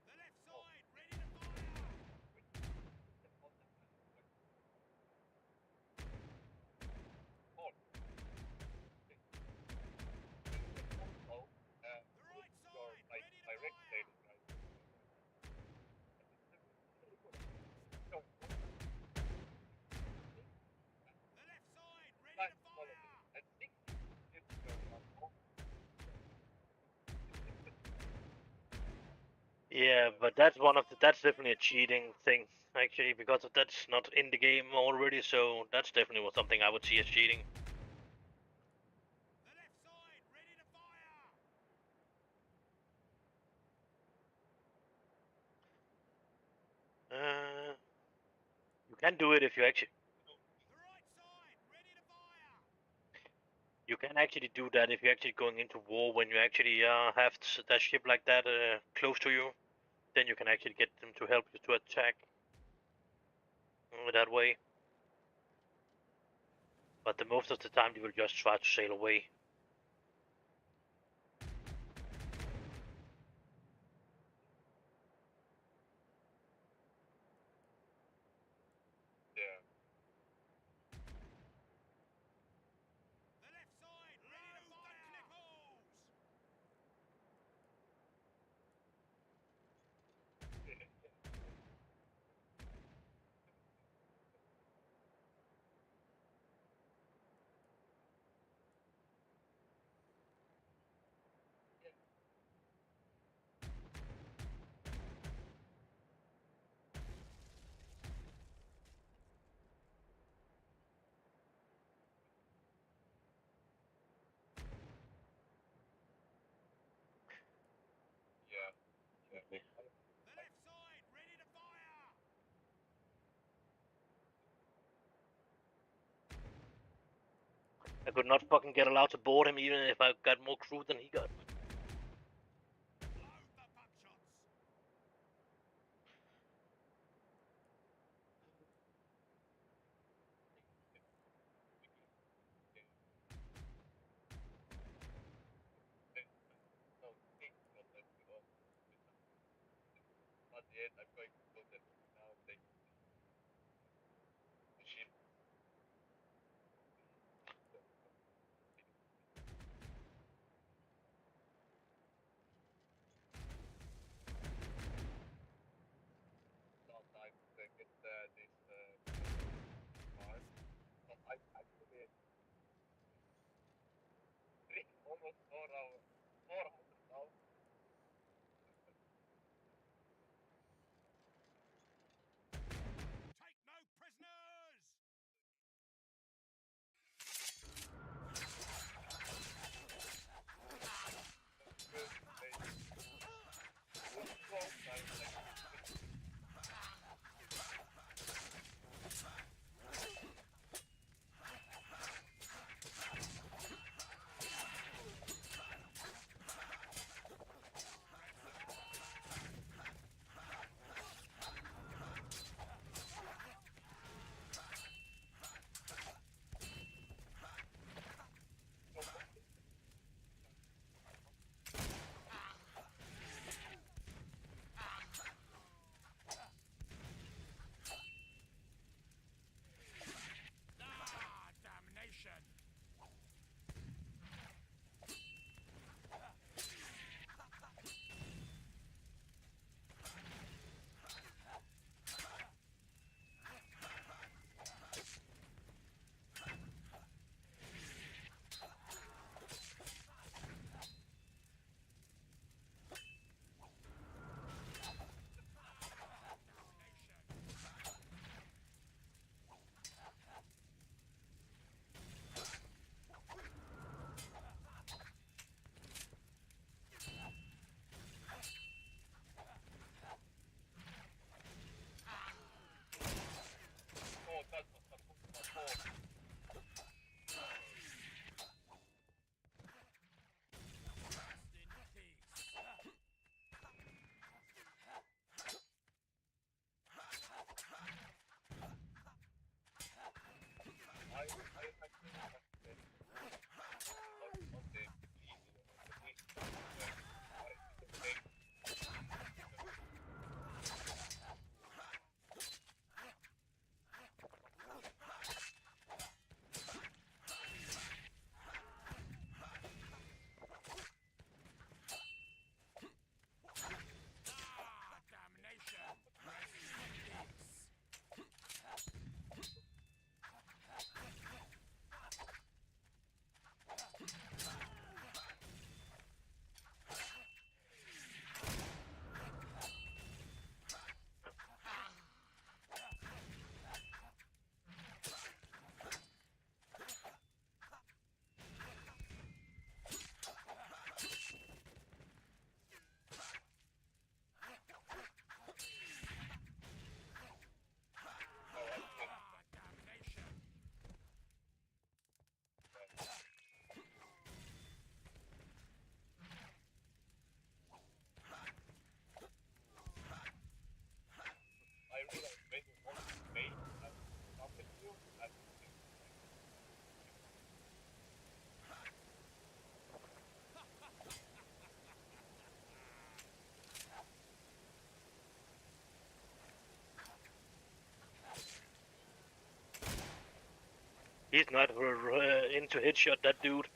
The left side, ready to fire. The right side, ready to fire. The left side, ready to fire. Yeah, but that's definitely a cheating thing, actually, because that's not in the game already, so that's definitely something I would see as cheating. The left side, ready to fire. You can do it if you actually. The right side, ready to fire. You can actually do that if you're actually going into war when you actually have that ship like that close to you. Then you can actually get them to help you to attack that way. But the most of the time, they will just try to sail away. The left side, ready to fire. The Knipples. I could not fucking get allowed to board him even if I got more crew than he got. He's not into headshot that dude.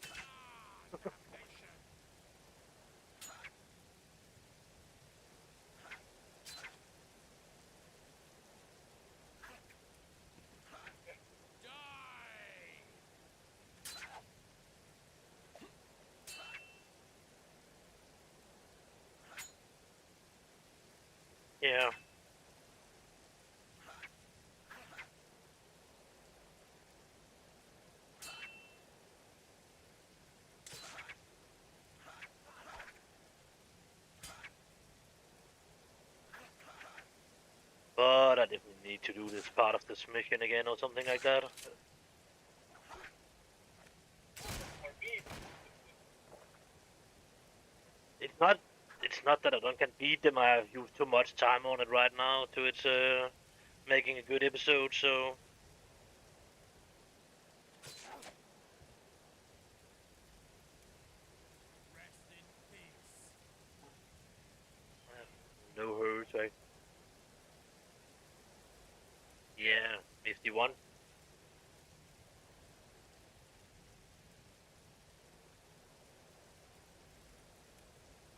Yeah. But I definitely need to do this part of this mission again or something like that. not that I don't can beat them. I have used too much time on it right now to its making a good episode. So Rest in peace. I have no hurry. So yeah, 51.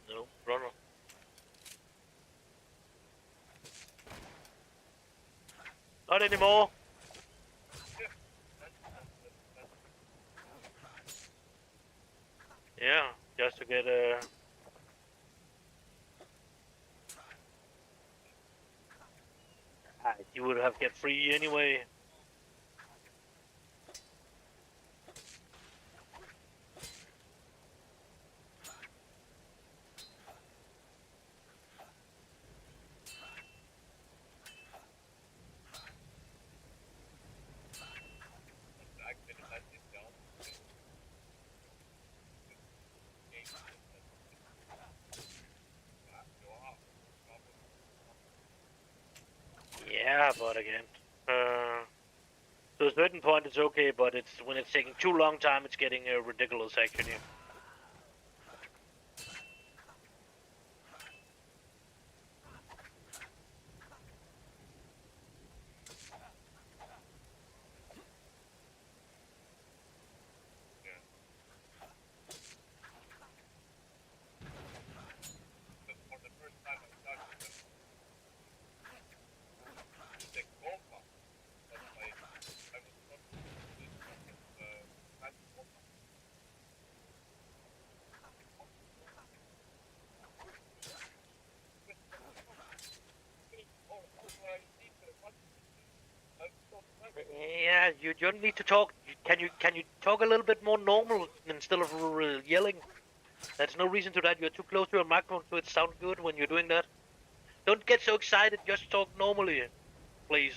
No, runner. Not anymore. Yeah, just to get you would have get free anyway. Yeah, but again, to a certain point it's okay, but it's when it's taking too long time, it's getting ridiculous actually. Yeah, you don't need to talk. Can you talk a little bit more normal instead of yelling? There's no reason to that. You're too close to a microphone, so it sounds good when you're doing that. Don't get so excited. Just talk normally, please.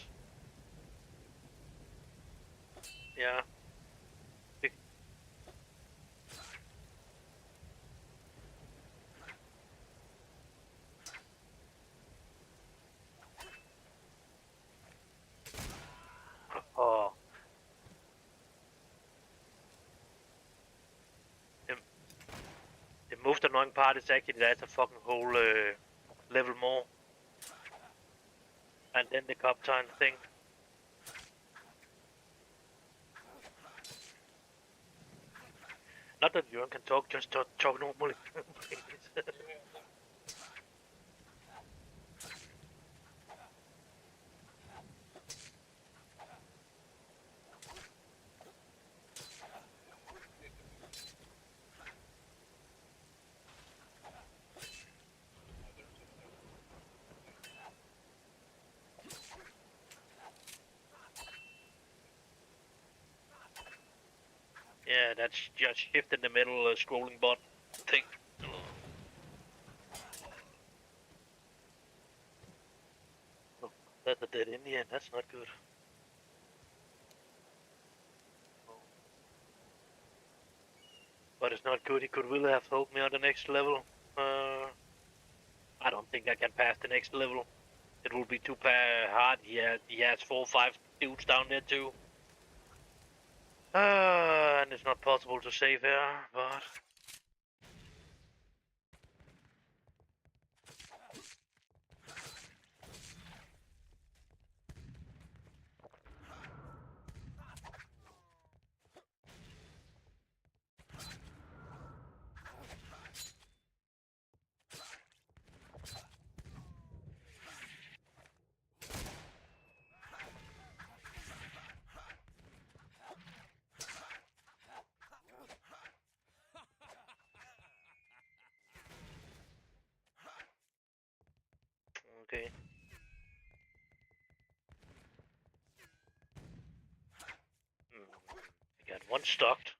Yeah. Oh, the, the most annoying part is actually there's a fucking whole level more, and then the cop time thing. Not that you can talk, just talk normally, please. Yeah, that's just shift in the middle scrolling button thing. Oh, that's a dead Indian. That's not good. But it's not good. He could really have helped me on the next level. I don't think I can pass the next level. It will be too hard. He has 4 or 5 dudes down there too. And it's not possible to save here, but... Okay. I got one stocked.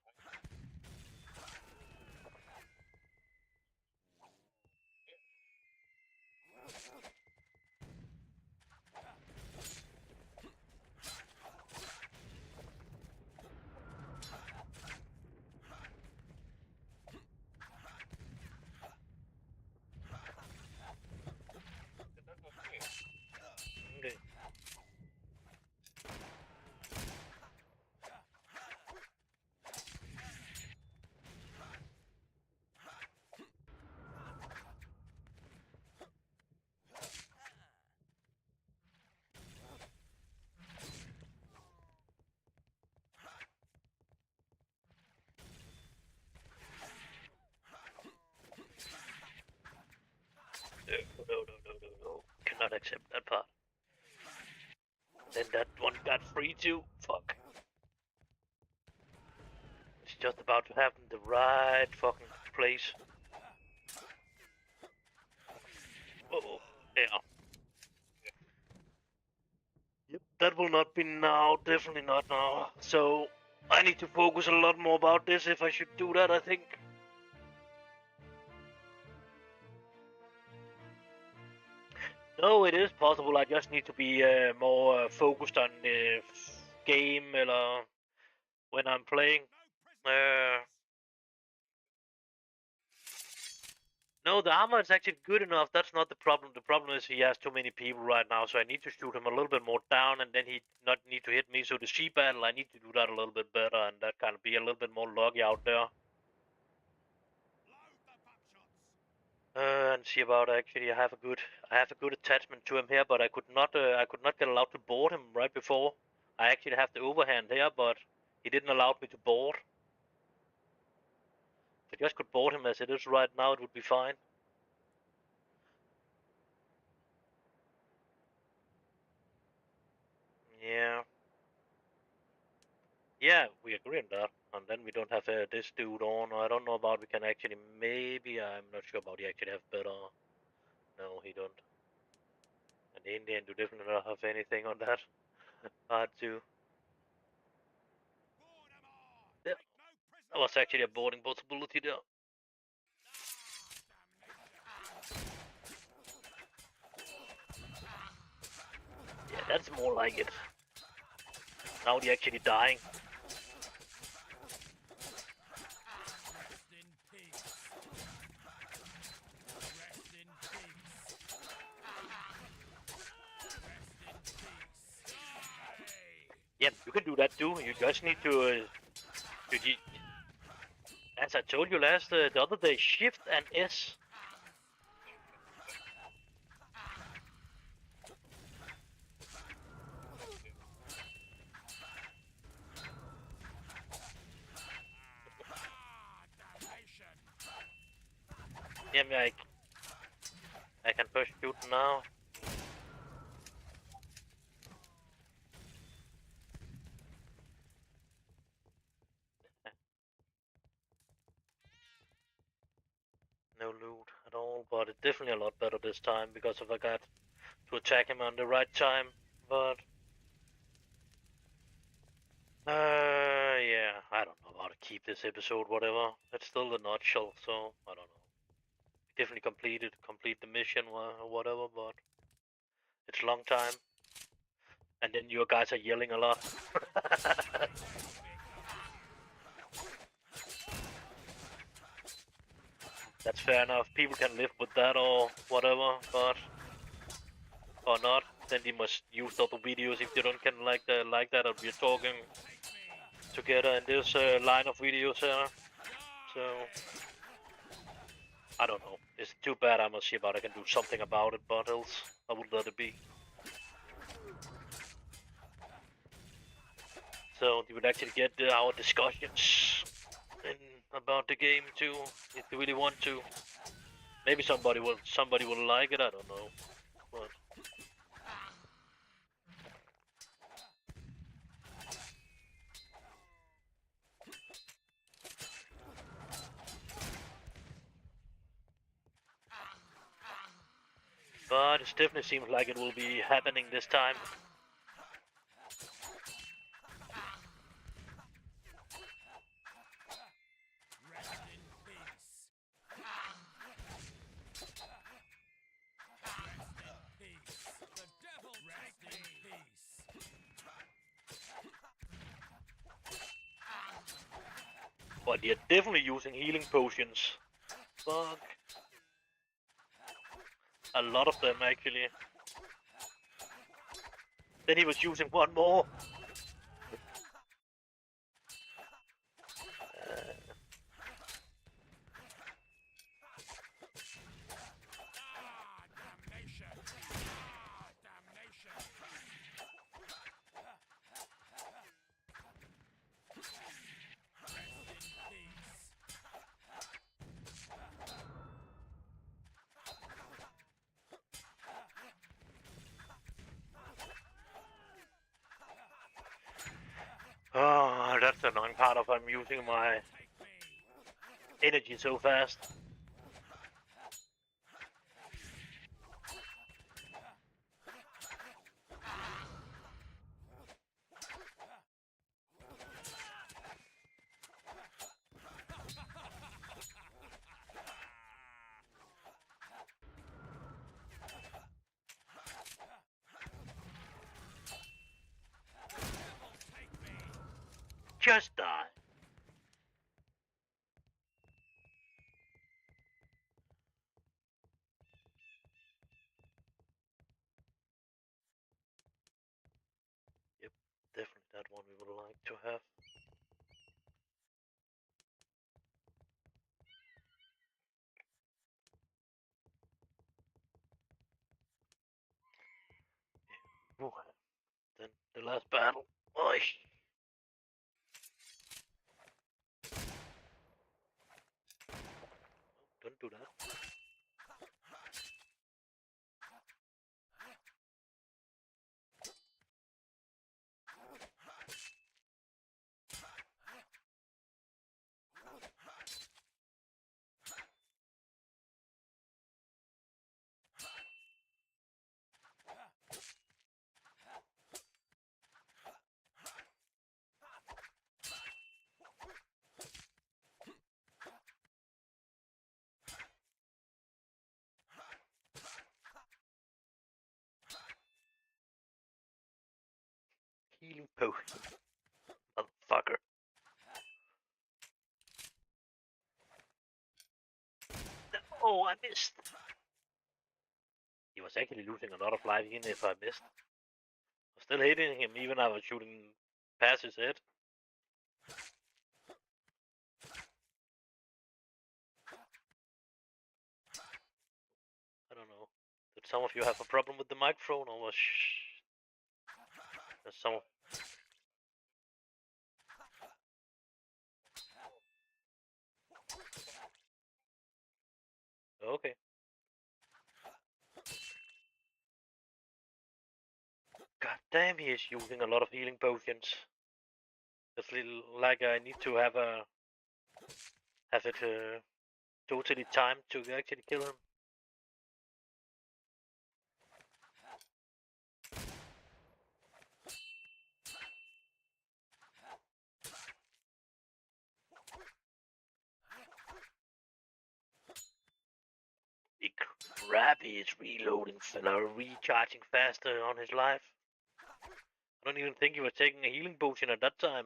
no. Cannot accept that part. Then that one got free too. Fuck. It's just about to happen the right fucking place. Oh, yeah. Yep, that will not be now. Definitely not now. So, I need to focus a lot more about this if I should do that, I think. No, it is possible. I just need to be more focused on the game or when I'm playing. No, the armor is actually good enough. That's not the problem. The problem is he has too many people right now, so I need to shoot him a little bit more down, and then he not need to hit me. So the sheep battle, I need to do that a little bit better, and that kind of be a little bit more lucky out there. And see about actually, I have a good attachment to him here, but I could not get allowed to board him right before. I actually have the overhand here, but he didn't allow me to board. If I just could board him as it is right now, it would be fine. Yeah. Yeah, we agree on that. And then we don't have this dude on. I don't know about we can actually, maybe, I'm not sure about he actually have better. No, he don't. And the Indian do definitely not have anything on that part too. Yeah, that was actually a boarding possibility there. Yeah, that's more like it. Now they're actually dying. Yeah, you can do that too. You just need to, as I told you the other day, Shift and S. Yeah, I can push shoot now. No loot at all, but it's definitely a lot better this time because if I got to attack him on the right time, but yeah, I don't know how to keep this episode, whatever. It's still the nutshell, so I don't know. Definitely complete the mission or whatever, but it's a long time. And then your guys are yelling a lot. That's fair enough. People can live with that or whatever, but or not. Then they must use other videos if they don't can like that. Or we're talking together in this line of videos here. So I don't know. It's too bad. I must see about I can do something about it, but else I would let it be. So they would actually get our discussions about the game too, if they really want to. Maybe somebody will like it. I don't know, but. But it definitely seems like it will be happening this time. But they're definitely using healing potions. Fuck. A lot of them actually. Then he was using one more. the annoying part of I'm using my energy so fast. Just die. Yep, definitely that one we would like to have. Ooh, then the last battle. Oi. Don't do that. Healing potion. Motherfucker. Oh, I missed. He was actually losing a lot of life even if I missed. I was still hitting him even I was shooting past his head. I don't know. Did some of you have a problem with the microphone or was some? Okay. God damn, he is using a lot of healing potions. It's like I need to have it totally timed to actually kill him. The Krabby is reloading or recharging faster on his life. I don't even think he was taking a healing potion at that time.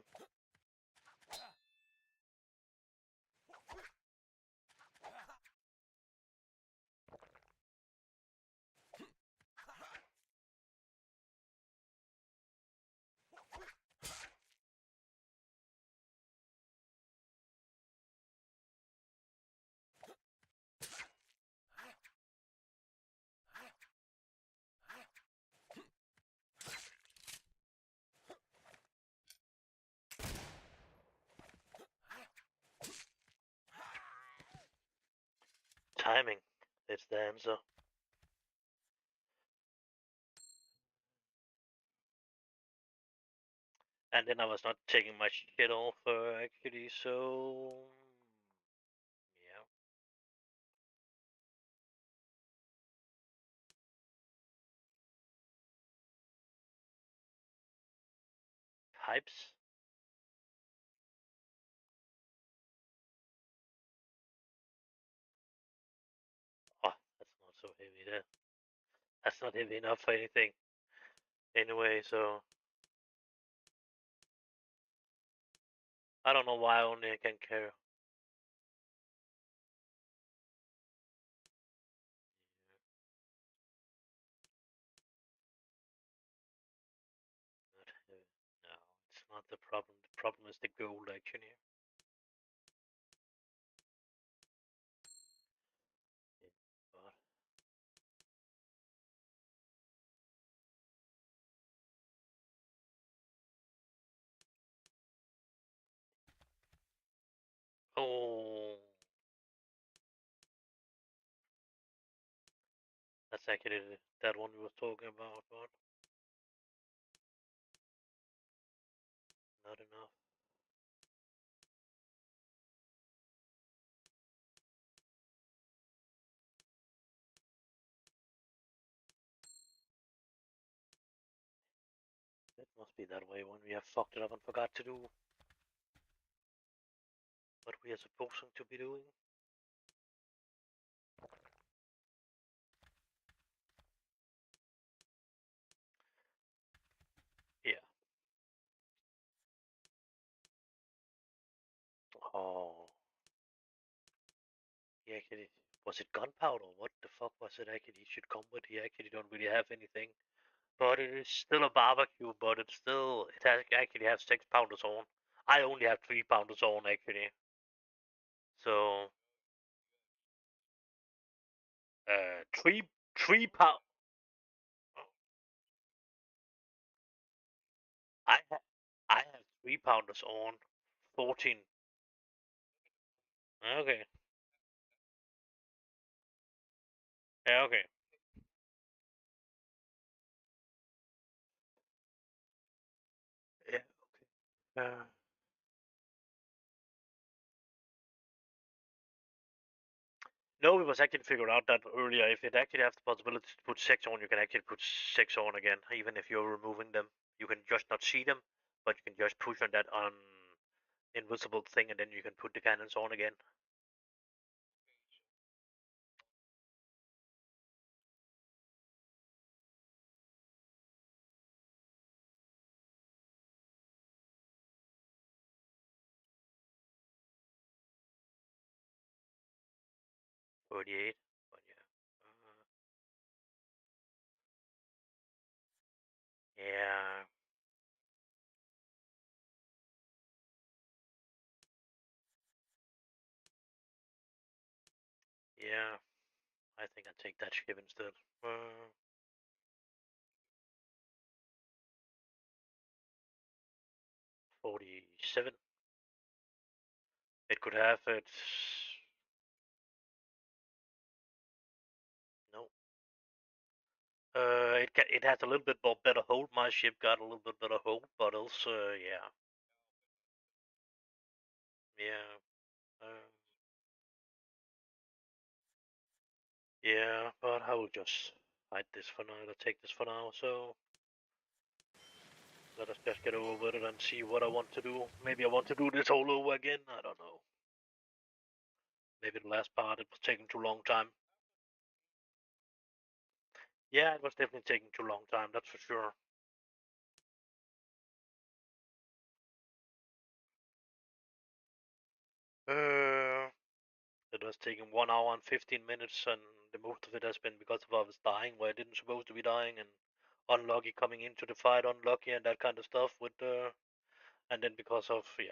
Timing is the answer. And then I was not taking my shit off actually, so yeah. Hypes. Oh, that's not so heavy there. That's not heavy enough for anything. Anyway, so I don't know why only I can carry. Not heavy. No, it's not the problem. The problem is the gold actually. But oh, that's actually that one we were talking about, but not enough. It must be that way when we have fucked it up and forgot to do what we are supposed to be doing. Yeah. Oh. Yeah, actually, was it gunpowder? What the fuck was it actually he should come with? He actually don't really have anything. But it is still a barbecue, but it's still, it has actually have 6 pounders on. I only have 3 pounders on actually. So, 3 pound. I have I have 3 pounders on 14. Okay. Yeah, okay. Yeah. Uh, no, it was actually figured out that earlier. If it actually has the possibility to put 6 on, you can actually put 6 on again, even if you're removing them. You can just not see them, but you can just push on that on invisible thing, and then you can put the cannons on again. 38. But yeah. Yeah. Yeah. I think I take that ship instead. 47. It could have it. No. It has a little bit more better hold. My ship got a little bit better hold, but also yeah. Yeah. Uh, yeah, but I will just hide this for now. I'll take this for now. So let us just get over with it and see what I want to do. Maybe I want to do this all over again. I don't know. Maybe the last part it was taking too long time. Yeah, it was definitely taking too long time. That's for sure. Uh, it was taking 1 hour and 15 minutes, and the most of it has been because of I was dying where I didn't supposed to be dying, and unlucky coming into the fight, unlucky and that kind of stuff. With and then because of yeah,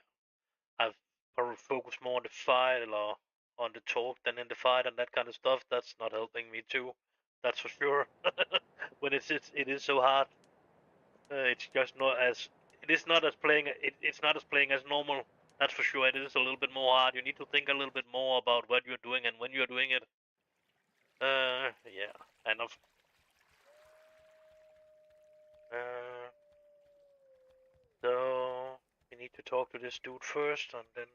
I've probably focused more on the fight or on the talk than in the fight and that kind of stuff. That's not helping me too. That's for sure. When it is so hard. It's just not as it is not as playing it's not as playing as normal. That's for sure. It is a little bit more hard. You need to think a little bit more about what you're doing and when you're doing it. Yeah, and of uh, so we need to talk to this dude first, and then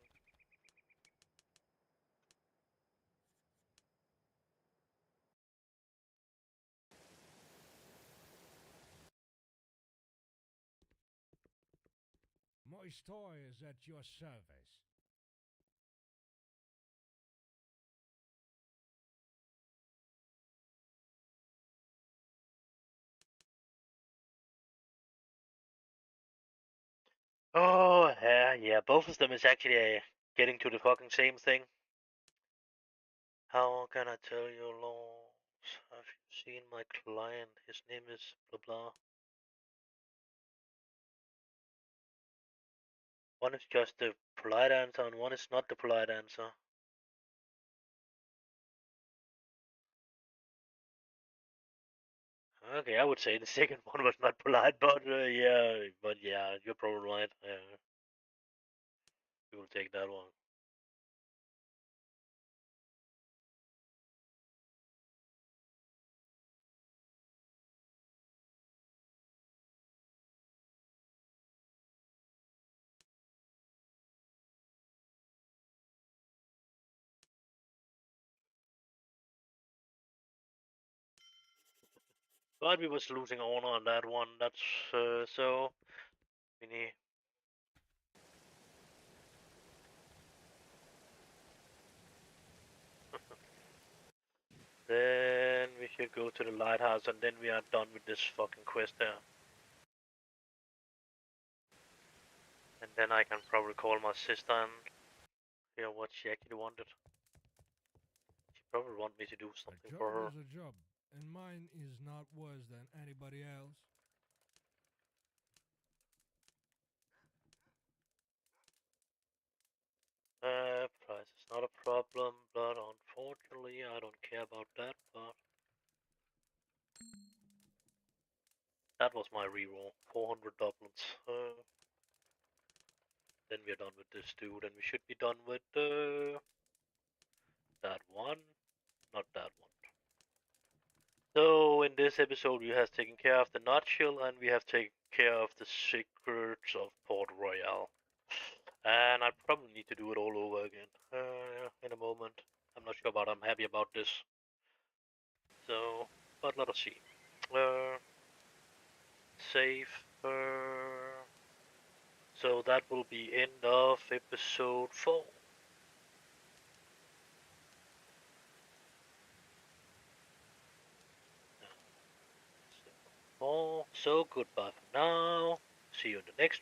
My store is at your service. oh yeah, both of them is actually getting to the fucking same thing. How can I tell you, Lord? Have you seen my client? His name is blah blah. One is just the polite answer, and one is not the polite answer. Okay, I would say the second one was not polite, but yeah, you're probably right. We will take that one. But we was losing honor on that one. That's so. We need. Then we should go to the lighthouse and then we are done with this fucking quest there. And then I can probably call my sister and hear what she actually wanted. She probably want me to do A something job for her. is a job, and mine is not worse than anybody else. Price is not a problem, but unfortunately I don't care about that, but that was my reroll. 400 doublets. Then we're done with this dude, and we should be done with that one, not that one. So in this episode we have taken care of the nutshell, and we have taken care of the secrets of Port Royal. And I probably need to do it all over again in a moment. I'm not sure, but I'm happy about this. So, but let us see. Uh, Save. So that will be end of episode 4. So goodbye for now. See you in the next